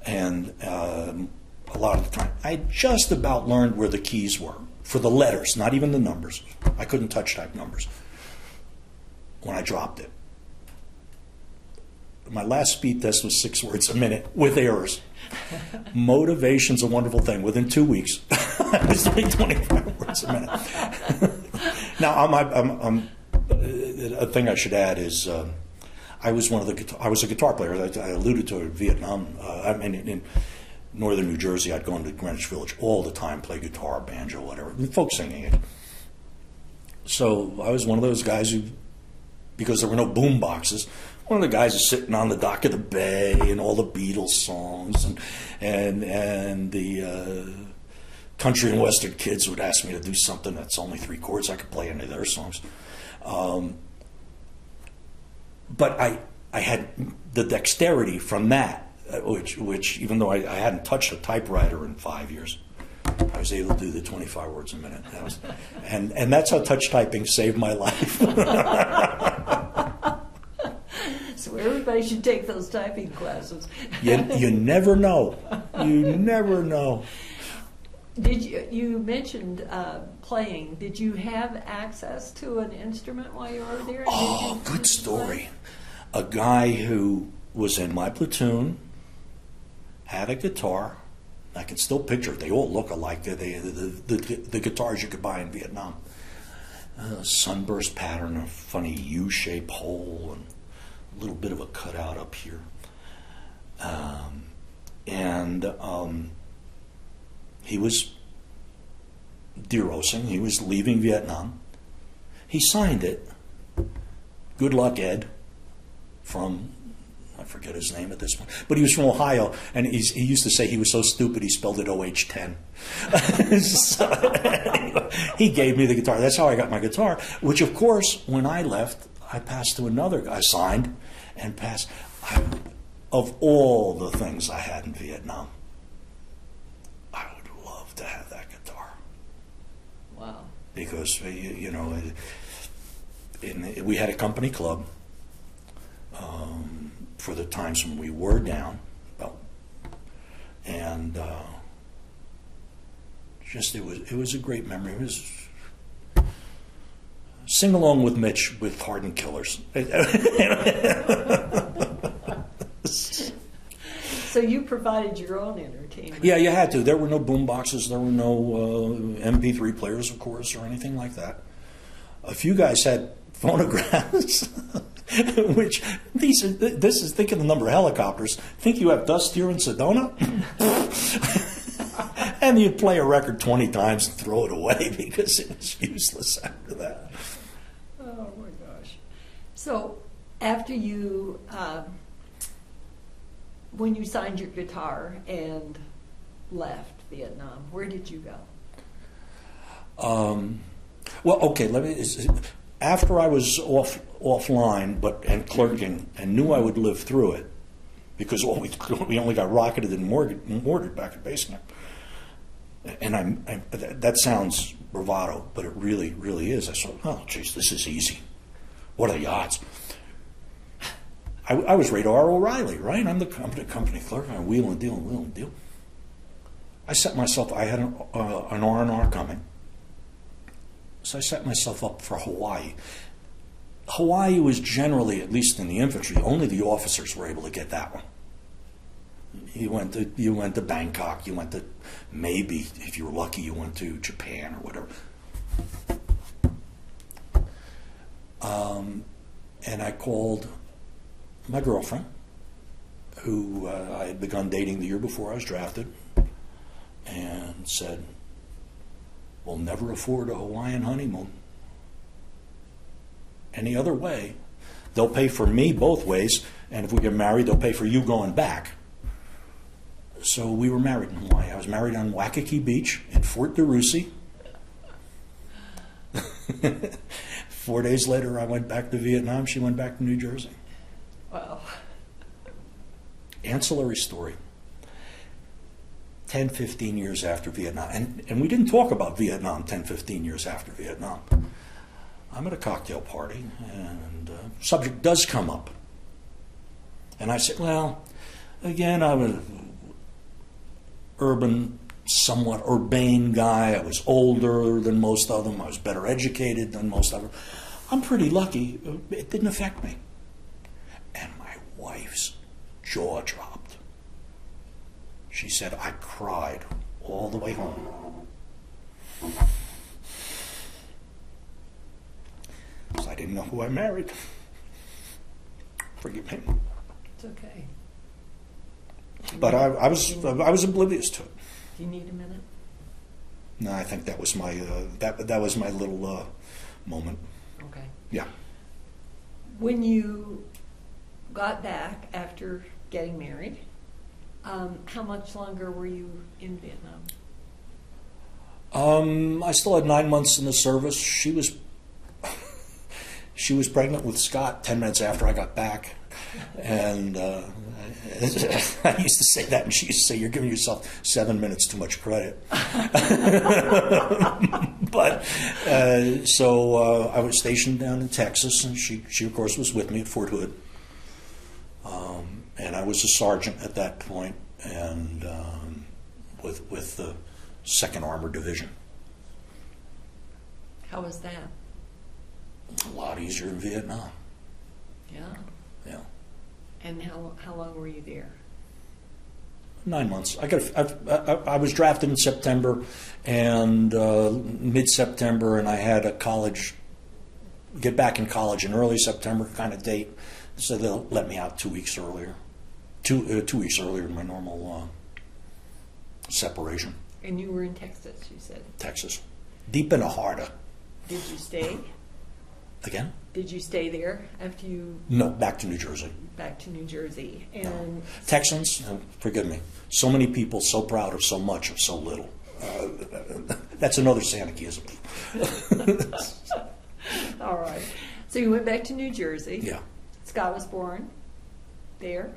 And a lot of the time, I just about learned where the keys were for the letters, not even the numbers. I couldn't touch type numbers when I dropped it. My last speed test was 6 words a minute with errors. Motivation's a wonderful thing. Within 2 weeks, I was doing 25 words a minute. Now, a thing I should add is I was a guitar player. I alluded to Vietnam. northern New Jersey, I'd go into Greenwich Village all the time, play guitar, banjo, whatever, folk singing it. So I was one of those guys who, because there were no boom boxes, one of the guys is sitting on the dock of the bay and all the Beatles songs and the country and western kids would ask me to do something that's only 3 chords. I could play any of their songs. But I had the dexterity from that, which even though I hadn't touched a typewriter in 5 years, I was able to do the 25 words a minute. And that's how touch typing saved my life. So everybody should take those typing classes. You never know. You never know. You mentioned playing. Did you have access to an instrument while you were there? Oh, good story. A guy who was in my platoon had a guitar. I can still picture it. They all look alike. The guitars you could buy in Vietnam. Sunburst pattern, a funny U-shaped hole, and a little bit of a cutout up here. He was derosing. He was leaving Vietnam. He signed it. Good luck, Ed, from, I forget his name at this point, but he was from Ohio, and he used to say he was so stupid he spelled it OH10. So, he gave me the guitar. That's how I got my guitar, which, of course, when I left, I passed to another guy, signed and passed. Of all the things I had in Vietnam, I would love to have that guitar. Wow. Because, we had a company club for the times when we were down, and it was a great memory. It was sing along with Mitch with Hardened Killers. So you provided your own entertainment. Yeah, you had to. There were no boom boxes. There were no MP3 players, of course, or anything like that. A few guys had phonographs, which this is, think of the number of helicopters. Think you have dust here in Sedona? And you'd play a record 20 times and throw it away because it was useless after that. Oh my gosh. So after you, when you signed your guitar and left Vietnam, where did you go? Well, okay, after I was offline and clerking and knew I would live through it, because we only got rocketed and mortared back at base camp. And that sounds bravado, but it really, really is. I thought, oh, geez, this is easy. What are the odds? I was Radar O'Reilly, right? I'm the company clerk. I wheel and deal. I set myself, I had an R&R coming. So I set myself up for Hawaii. Hawaii was generally, at least in the infantry, only the officers were able to get that one. You went to Bangkok, you went to, maybe, if you were lucky, you went to Japan or whatever. And I called my girlfriend, who I had begun dating the year before I was drafted, and said, we'll never afford a Hawaiian honeymoon any other way. They'll pay for me both ways, and if we get married, they'll pay for you going back. So we were married in Hawaii. I was married on Waikiki Beach in Fort DeRussy. 4 days later, I went back to Vietnam. She went back to New Jersey. Wow. Ancillary story. 10, 15 years after Vietnam. And we didn't talk about Vietnam 10, 15 years after Vietnam. I'm at a cocktail party, and subject does come up. And I said, well, again, I'm an urban, somewhat urbane guy. I was older than most of them. I was better educated than most of them. I'm pretty lucky. It didn't affect me. And my wife's jaw dropped. She said, I cried all the way home. Because I didn't know who I married. Forgive me. It's okay. But I was oblivious to it. Do you need a minute? No, I think that was my that was my little moment. Okay. Yeah. When you got back after getting married, how much longer were you in Vietnam? I still had 9 months in the service. She was pregnant with Scott 10 minutes after I got back, and I used to say that, and she used to say, "You're giving yourself 7 minutes too much credit." But so I was stationed down in Texas, and she of course was with me at Fort Hood, and I was a sergeant at that point, and with the 2nd Armored Division. How was that? A lot easier in Vietnam. Yeah. Yeah. And how long were you there? 9 months. I was drafted in September, and mid-September, and I had a get back in college in early September kind of date, so they'll let me out 2 weeks earlier. 2 weeks earlier than my normal separation. And you were in Texas, you said. Texas. Deep in the heart of. Did you stay? Again? Did you stay there after you... No, back to New Jersey. Back to New Jersey. And Texans, forgive me, so many people so proud of so much of so little. That's another Santacism. all right. So you went back to New Jersey. Yeah. Scott was born there.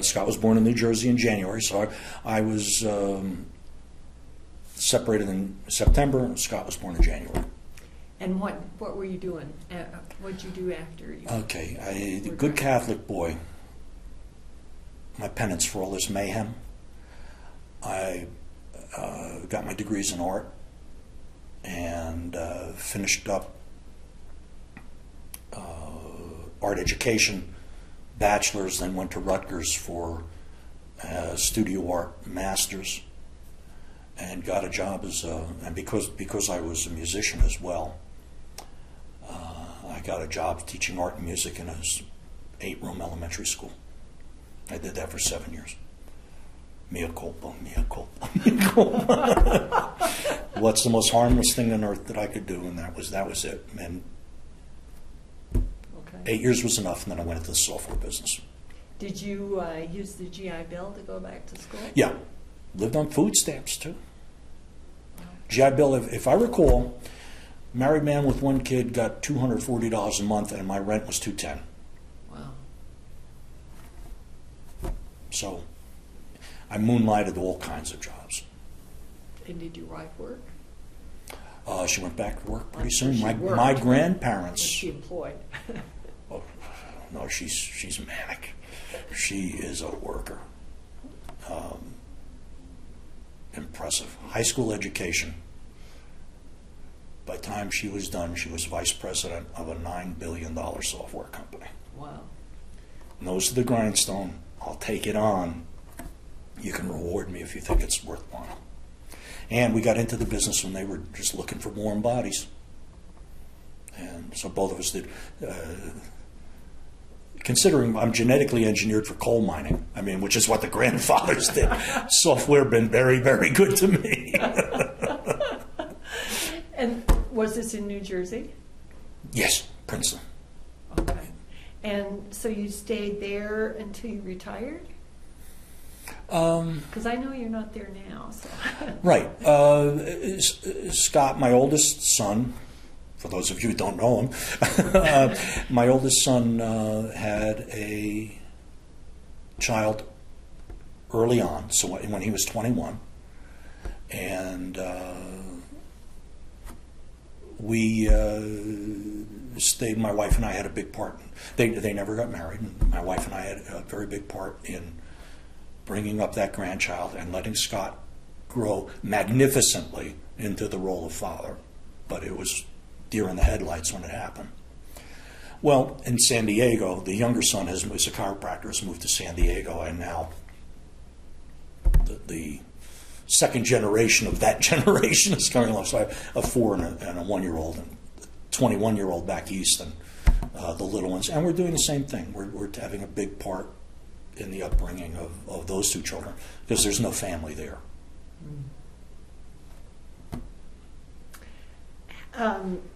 Scott was born in New Jersey in January, so I was separated in September, and Scott was born in January. And what were you doing? What did you do after you? Okay, good Catholic boy. My penance for all this mayhem. I got my degrees in art and finished up art education, bachelor's, then went to Rutgers for studio art master's, and got a job and because I was a musician as well, I got a job teaching art and music in a 8-room elementary school. I did that for 7 years. Mea culpa, mea culpa, mea culpa. What's the most harmless thing on earth that I could do? And that was it. And 8 years was enough, and then I went into the software business. Did you use the GI Bill to go back to school? Yeah. Lived on food stamps, too. GI Bill, if I recall, married man with 1 kid got $240 a month, and my rent was $210. Wow. So I moonlighted all kinds of jobs. And did your wife work? She went back to work pretty soon. She My worked. grandparents. Was she employed? Oh, no, she's manic. She is a worker. Impressive. High school education. By the time she was done, she was vice president of a $9 billion software company. Wow. Nose to the grindstone. I'll take it on. You can reward me if you think it's worthwhile. And we got into the business when they were just looking for warm bodies. And so both of us did. Considering I'm genetically engineered for coal mining, I mean, which is what the grandfathers did, software been very, very good to me. And was this in New Jersey? Yes, Princeton. Okay. And so you stayed there until you retired? Because I know you're not there now. So. Right. Scott, my oldest son, for those of you who don't know him, my oldest son had a child early on, so when he was 21, and we stayed. My wife and I had a big part. They never got married. And my wife and I had a very big part in bringing up that grandchild and letting Scott grow magnificently into the role of father. But it was deer in the headlights when it happened. Well, in San Diego, the younger son is a chiropractor, has moved to San Diego, and now the second generation of that generation is coming along. So I have a 4 and a 1-year-old and a 21-year-old back east, and the little ones. And we're doing the same thing. We're having a big part in the upbringing of those two children, because there's no family there.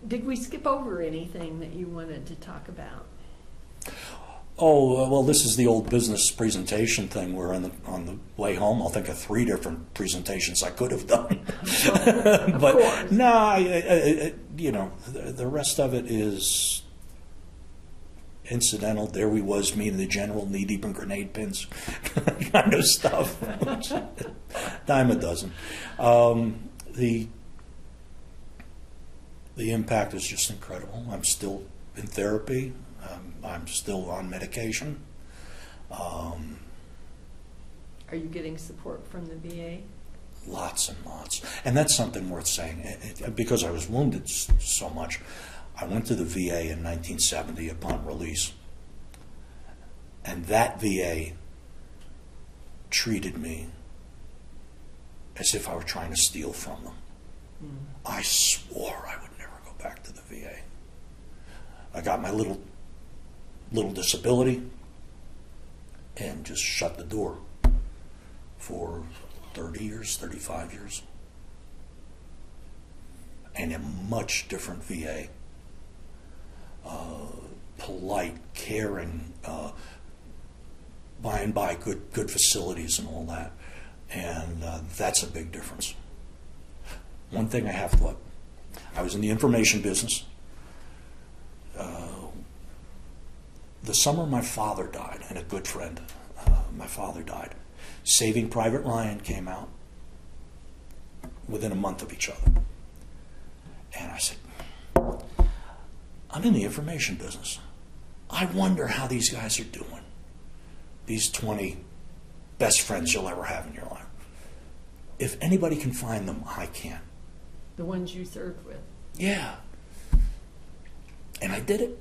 Did we skip over anything that you wanted to talk about? Oh, well, this is the old business presentation thing where on the way home I'll think of 3 different presentations I could have done. But course. no, the rest of it is incidental. There we was, meeting the general, knee deep in grenade pins kind of stuff. Dime a dozen. The impact is just incredible. I'm still in therapy. I'm still on medication. Are you getting support from the VA? Lots and lots. And that's something worth saying. Because I was wounded so much, I went to the VA in 1970 upon release. And that VA treated me as if I were trying to steal from them. I swore I would never go back to the VA. I got my little disability and just shut the door for 30 years, 35 years. And a much different VA. Polite, caring, by and by good facilities and all that. And that's a big difference. One thing I have thought, I was in the information business. The summer my father died, and a good friend, my father died, Saving Private Ryan came out within a month of each other. And I said, I'm in the information business. I wonder how these guys are doing. These 20 best friends you'll ever have in your life. If anybody can find them, I can. The ones you served with? Yeah. And I did it.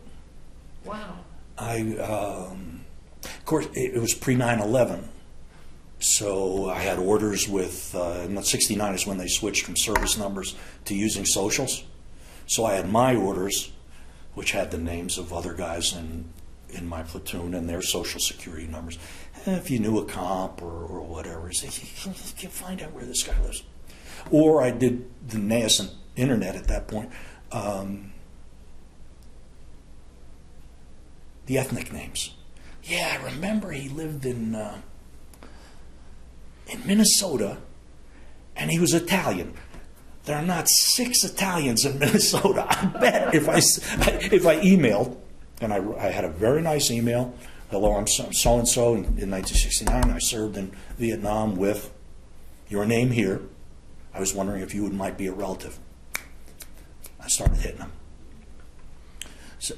Wow. Of course, it was pre-9/11, so I had orders with, 69 is when they switched from service numbers to using socials. So I had my orders, which had the names of other guys in my platoon and their social security numbers. And if you knew a comp or whatever, you say, you can find out where this guy lives. Or I did the nascent internet at that point. The ethnic names. Yeah, I remember he lived in Minnesota, and he was Italian. There are not 6 Italians in Minnesota. I bet if I emailed, and I had a very nice email. Hello, I'm so-and-so in 1969. I served in Vietnam with your name here. I was wondering if you might be a relative. I started hitting them. So,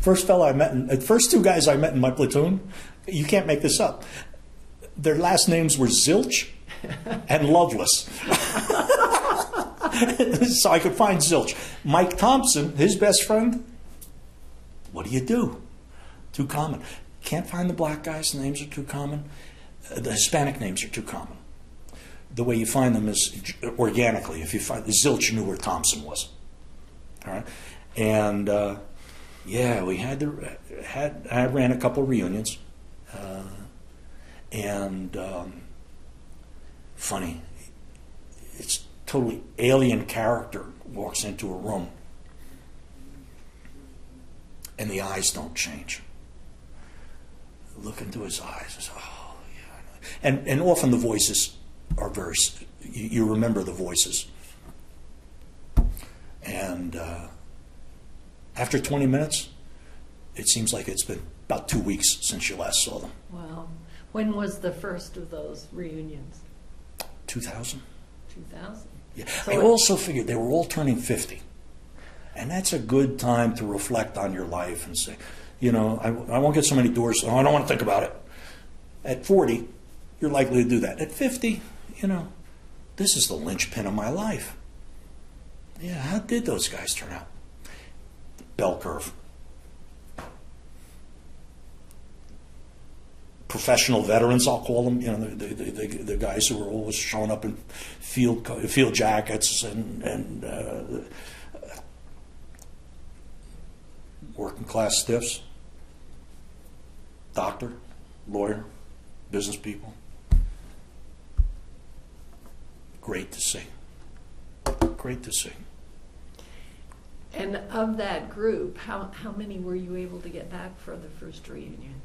first 2 guys I met in my platoon, you can't make this up. Their last names were Zilch and Loveless. So I could find Zilch. Mike Thompson, his best friend, what do? Too common. Can't find the black guys, the names are too common. The Hispanic names are too common. The way you find them is organically. If you find Zilch, you knew where Thompson was. All right? And yeah, we I ran a couple of reunions. Funny, it's totally alien character walks into a room and the eyes don't change. Look into his eyes and say, oh, yeah. And often the voices are very, you remember the voices. And after 20 minutes, it seems like it's been about 2 weeks since you last saw them. Wow. When was the first of those reunions? 2000. 2000. Yeah. So I also figured they were all turning 50. And that's a good time to reflect on your life and say, I won't get so many doors. Oh, I don't want to think about it. At 40, you're likely to do that. At 50, this is the linchpin of my life. Yeah, how did those guys turn out? Bell curve. Professional veterans, I'll call them. The guys who were always showing up in field jackets and working class stiffs. Doctor, lawyer, business people. Great to see. Great to see. And of that group, how many were you able to get back for the first reunion?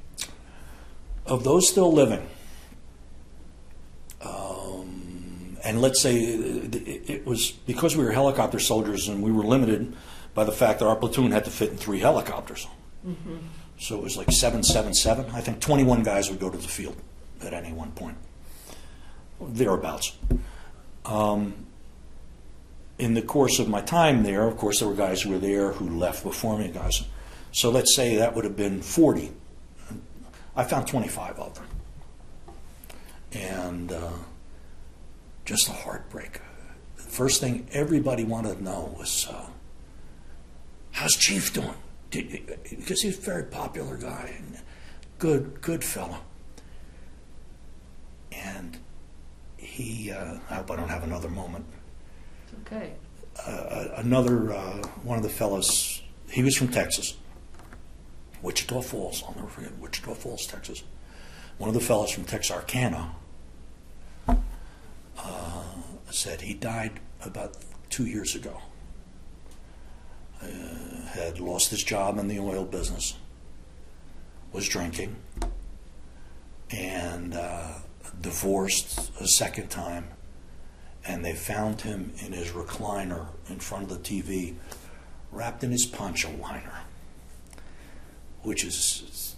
Of those still living, and let's say it was because we were helicopter soldiers and we were limited by the fact that our platoon had to fit in 3 helicopters. Mm-hmm. So it was like 777. I think 21 guys would go to the field at any one point, thereabouts. In the course of my time there, of course, there were guys who were there who left before me, guys. So let's say that would have been 40. I found 25 of them. And just a heartbreak. The first thing everybody wanted to know was, how's Chief doing? Because he's a very popular guy and good fella. And he, I hope I don't have another moment. It's okay. One of the fellas, he was from Texas, Wichita Falls, I'll never forget, Wichita Falls, Texas. One of the fellas from Texarkana said he died about 2 years ago. Had lost his job in the oil business, was drinking, and divorced a second time, and they found him in his recliner in front of the TV, wrapped in his poncho liner, which is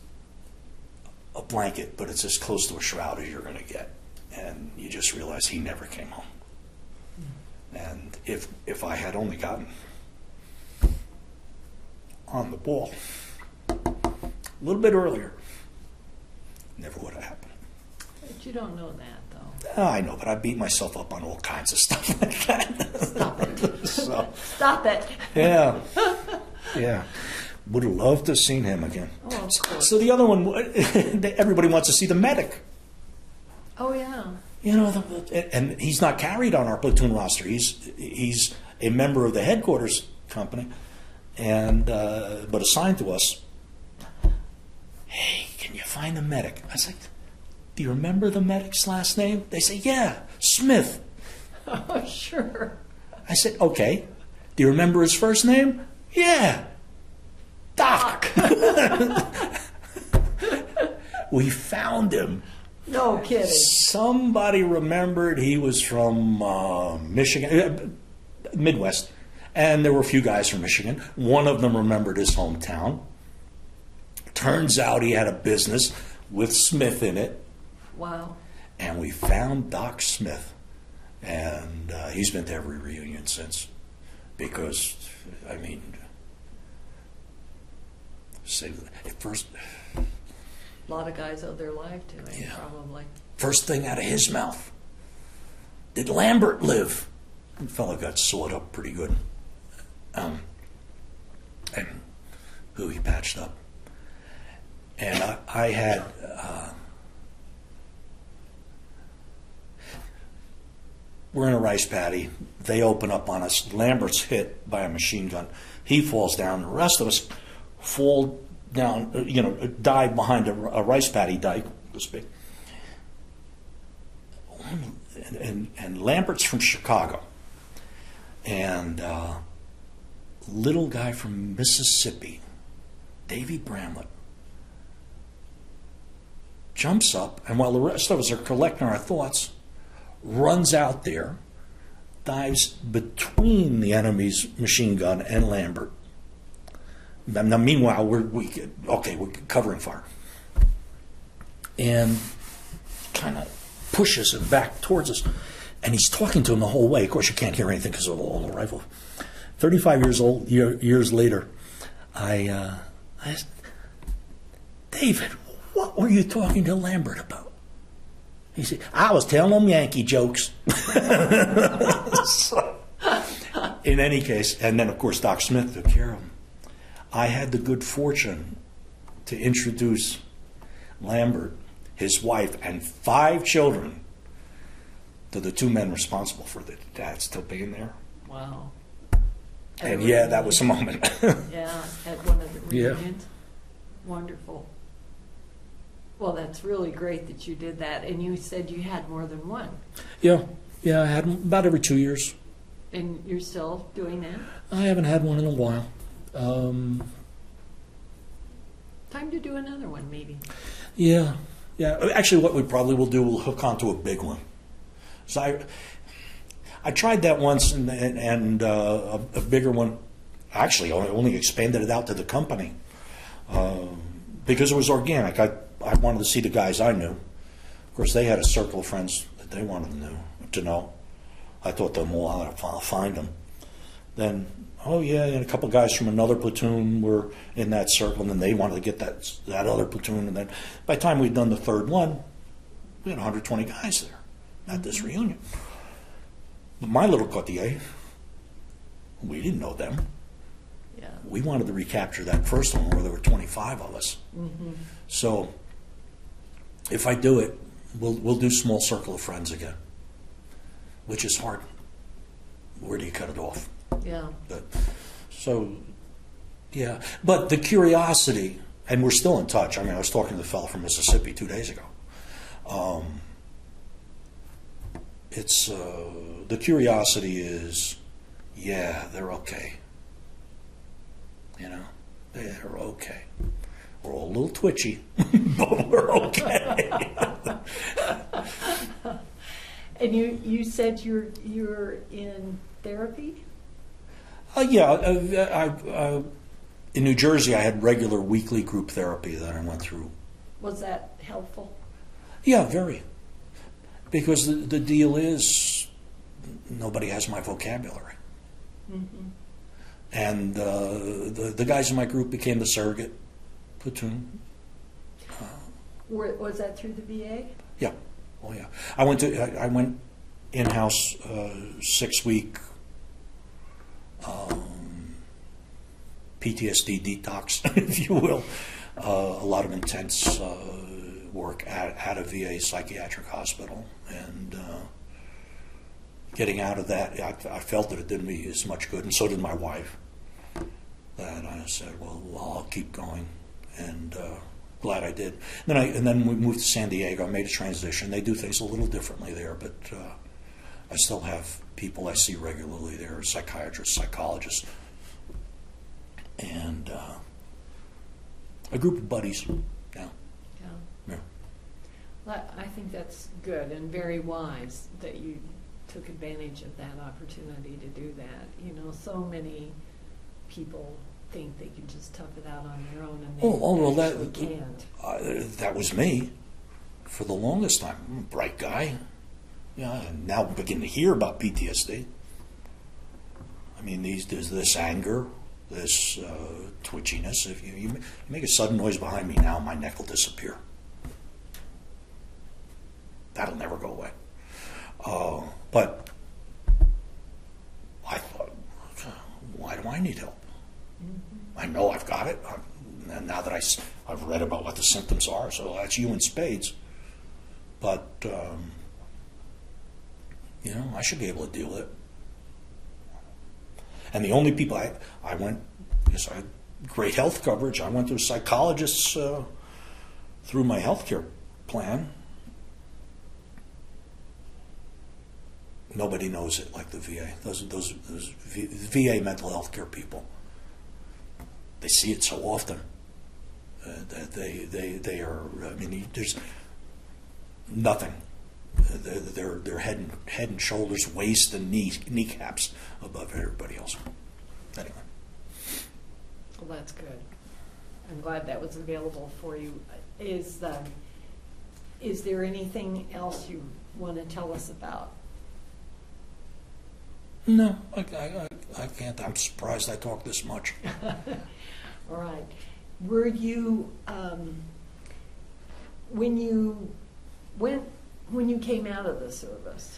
a blanket, but it's as close to a shroud as you're going to get. And you just realize he never came home. And if I had only gotten on the ball a little bit earlier, never would have happened. But you don't know that, though. I know, but I beat myself up on all kinds of stuff like that. Stop it. So, Stop it. yeah. Yeah. Would have loved to have seen him again. Oh, of course. So the other one, everybody wants to see the medic. Oh, yeah. You know, and he's not carried on our platoon roster. He's a member of the headquarters company, and but assigned to us. Hey, can you find the medic? I was like, do you remember the medic's last name? They say, yeah, Smith. Oh, sure. I said, okay. Do you remember his first name? Yeah, Doc. We found him. No kidding. Somebody remembered he was from Michigan, Midwest, and there were a few guys from Michigan. One of them remembered his hometown. Turns out he had a business with Smith in it. Wow. And we found Doc Smith, and he's been to every reunion since, because, I mean, at first... A lot of guys owe their life to him, Yeah. probably. First thing out of his mouth, did Lambert live? The fellow got sawed up pretty good. And who he patched up. And I had... we're in a rice paddy. They open up on us. Lambert's hit by a machine gun. He falls down. The rest of us fall down, dive behind a rice paddy dike, so to speak. And Lambert's from Chicago. And little guy from Mississippi, Davy Bramlett, jumps up, and while the rest of us are collecting our thoughts, runs out there, dives between the enemy's machine gun and Lambert. Now, meanwhile, we're covering fire, and kind of pushes him back towards us, and he's talking to him the whole way. Of course, you can't hear anything because of all the rifle. 35 years later, I asked, David, what were you talking to Lambert about? He said, I was telling him Yankee jokes. So, in any case, and then of course Doc Smith took care of him. I had the good fortune to introduce Lambert, his wife, and 5 children to the 2 men responsible for the dad still being there. Wow. And yeah, that was a moment. Yeah, at one of the Yeah. reunions. Wonderful. Well, that's really great that you did that. And you said you had more than one. Yeah, I had them about every 2 years. And you're still doing that? I haven't had one in a while. Time to do another one, maybe. Yeah. Actually, what we probably will do, we'll hook onto a big one. So I tried that once, and a bigger one. Actually, I only expanded it out to the company because it was organic. I wanted to see the guys I knew. Of course, they had a circle of friends that they wanted to know. I taught them all how to find them. Then, and a couple of guys from another platoon were in that circle, and then they wanted to get that other platoon. And then by the time we'd done the third one, we had 120 guys there at this reunion. But my little cotillier, we didn't know them. Yeah. We wanted to recapture that first one where there were 25 of us. Mm-hmm. So if I do it, we'll do small circle of friends again, which is hard. Where do you cut it off? Yeah. But the curiosity, and we're still in touch. I mean, I was talking to the fellow from Mississippi 2 days ago. It's the curiosity is, they're okay. They're okay. We're all a little twitchy, but we're okay. And you said you're in therapy? In New Jersey, I had regular weekly group therapy that I went through. Was that helpful? Yeah, very. Because the deal is, nobody has my vocabulary. Mm-hmm. And the guys in my group became the surrogate platoon. Was that through the VA? Yeah. Oh, yeah. I went in-house 6-week PTSD detox, if you will. A lot of intense work at a VA psychiatric hospital, and getting out of that, I felt that it did me as much good, and so did my wife. That I said, well, I'll keep going, and glad I did. And then we moved to San Diego. I made a transition. They do things a little differently there, but I still have people I see regularly there, psychiatrists, psychologists, and a group of buddies now. Yeah. Well, I think that's good and very wise that you took advantage of that opportunity to do that. So many people think they can just tough it out on their own, and they actually can't. That was me for the longest time. I'm a bright guy. And now I'm beginning to hear about PTSD. I mean, there's this anger, this twitchiness. If you make a sudden noise behind me now, my neck will disappear. That'll never go away. But I thought, why do I need help? I know I've got it. And now that I've read about what the symptoms are, so that's you in spades. But, I should be able to deal with it. And the only people I went, I had great health coverage. I went to psychologists through my health care plan. Nobody knows it like the VA. Those VA mental health care people. They see it so often that they are. I mean, there's nothing. They're head and shoulders, waist and kneecaps above everybody else. Anyway. Well, that's good. I'm glad that was available for you. Is there anything else you want to tell us about? No, I can't. I'm surprised I talk this much. All right. Were you when you came out of the service?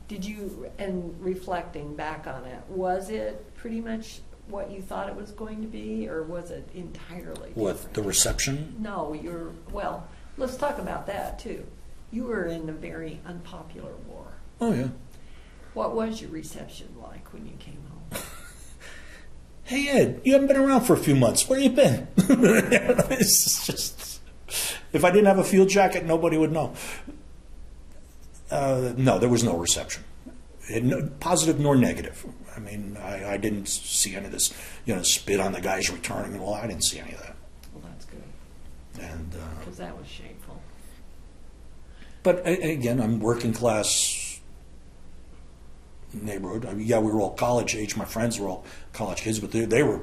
Did you, and reflecting back on it, was it pretty much what you thought it was going to be, or was it entirely different? What, the reception? No, well, let's talk about that too. You were in a very unpopular war. Oh, yeah. What was your reception like when you came home? Hey, Ed, you haven't been around for a few months. Where you been? It's just... If I didn't have a field jacket, nobody would know. No, there was no reception, positive nor negative. I mean, I didn't see any of this, spit on the guys returning. Well, I didn't see any of that. Well, that's good, And because that was shameful. but again, I'm working class neighborhood. I mean, yeah, we were all college age. My friends were all college kids, but they were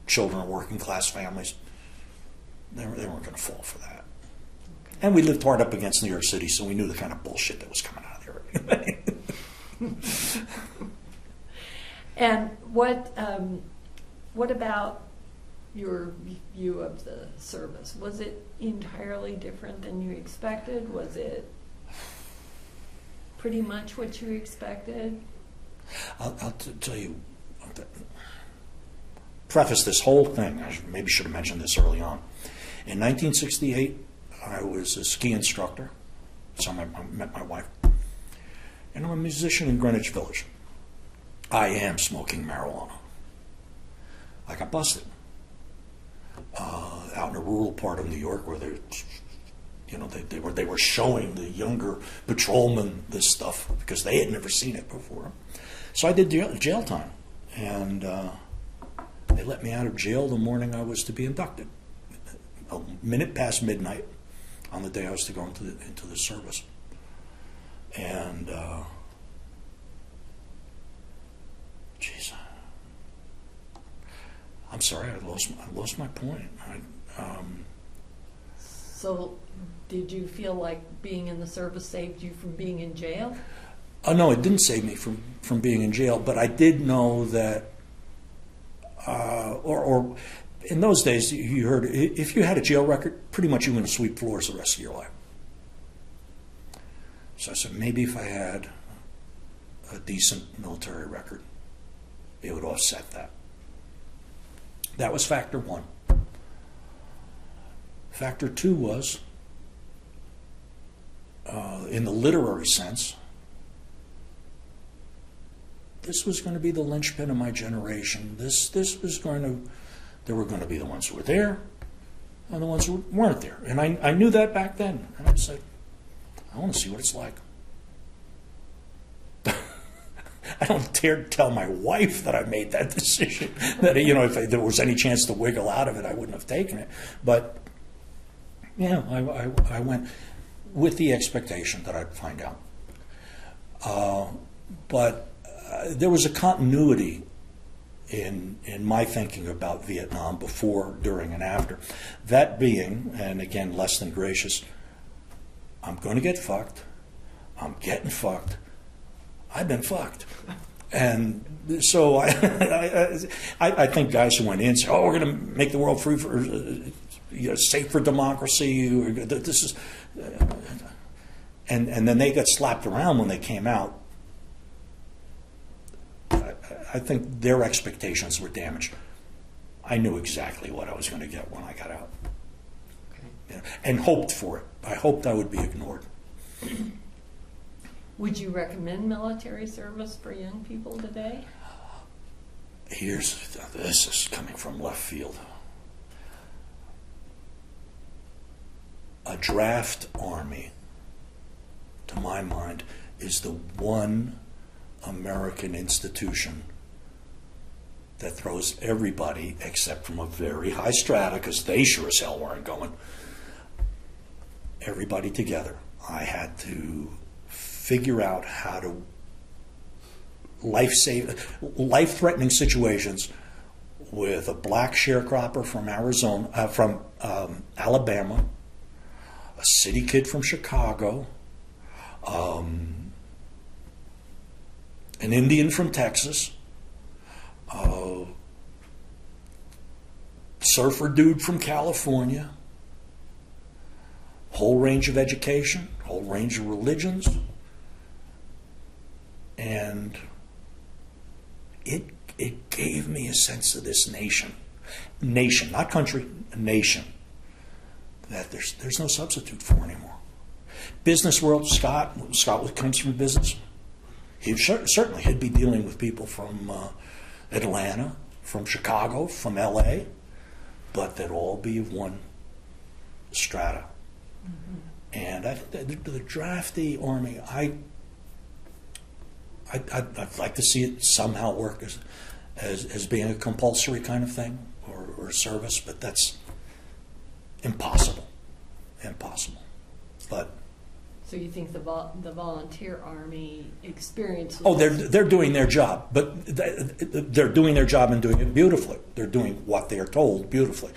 children of working class families. They weren't going to fall for that. And we lived hard up against New York City, so we knew the kind of bullshit that was coming out of there. And what about your view of the service? Was it entirely different than you expected? Was it pretty much what you expected? I'll tell you, preface this whole thing, maybe should have mentioned this early on. In 1968, I was a ski instructor. So I met my wife. And I'm a musician in Greenwich Village. I am smoking marijuana. I got busted out in a rural part of New York where they were showing the younger patrolmen this stuff because they had never seen it before. So I did jail time, and they let me out of jail the morning I was to be inducted, a minute past midnight on the day I was to go into the service. And geez, I'm sorry, I lost my point. So did you feel like being in the service saved you from being in jail? No, it didn't save me from being in jail, but I did know that, or in those days, you heard, if you had a jail record, pretty much you were going to sweep floors the rest of your life. So I said, maybe if I had a decent military record, it would offset that. That was factor one. Factor two was, in the literary sense, this was going to be the linchpin of my generation. This was going to, there were going to be the ones who were there and the ones who weren't there. And I knew that back then. And I said, I want to see what it's like. I don't dare tell my wife that I made that decision. That, if there was any chance to wiggle out of it, I wouldn't have taken it. But, yeah, I went with the expectation that I'd find out. But there was a continuity in my thinking about Vietnam before, during, and after. That being, and again, less than gracious, I'm going to get fucked. I'm getting fucked. I've been fucked. And so I think guys who went in say, oh, we're going to make the world free for, safe for democracy. This is, and then they got slapped around when they came out. I think their expectations were damaged. I knew exactly what I was going to get when I got out. Okay. And hoped for it. I hoped I would be ignored. Would you recommend military service for young people today? This is coming from left field. A draft army, to my mind, is the one American institution that throws everybody, except from a very high strata, because they sure as hell weren't going, everybody together. I had to figure out how to life-threatening situations with a black sharecropper from Alabama, a city kid from Chicago, an Indian from Texas, a surfer dude from California, whole range of education, whole range of religions. And it gave me a sense of this nation, not country, a nation, that there's no substitute for anymore. Business world, Scott comes from business. He'd be dealing with people from Atlanta, from Chicago, from LA, but they'd all be of one strata. And I think the drafty Army, I'd like to see it somehow work as being a compulsory kind of thing or service, but that's impossible. But So you think the volunteer army experience? oh, they're doing their job, but they're doing their job and doing it beautifully. They're doing what they are told beautifully.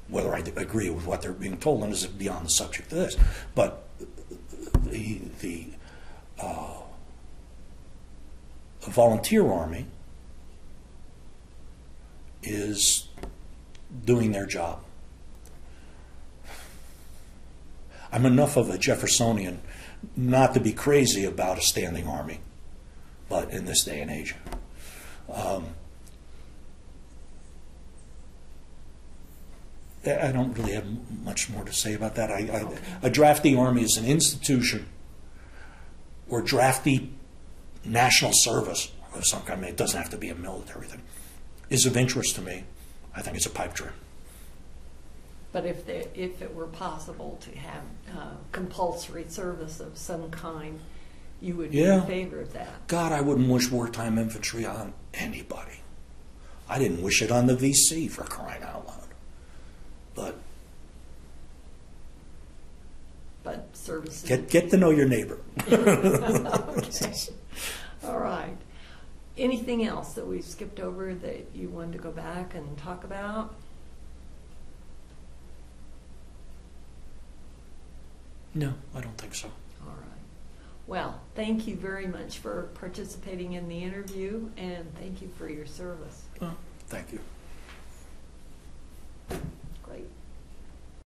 Whether I agree with what they're being told and is beyond the subject of this, but the volunteer army is doing their job. I'm enough of a Jeffersonian not to be crazy about a standing army, but in this day and age. I don't really have much more to say about that. A drafty army is an institution or drafty national service of some kind. I mean, it doesn't have to be a military thing. Is of interest to me. I think it's a pipe dream. But if it were possible to have compulsory service of some kind, you would be in favor of that. God, I wouldn't wish wartime infantry on anybody. I didn't wish it on the VC, for crying out loud. But service. Get to know your neighbor. Okay. All right. Anything else that we've skipped over that you wanted to go back and talk about? No, I don't think so. All right. Well, thank you very much for participating in the interview, and thank you for your service. Well, thank you.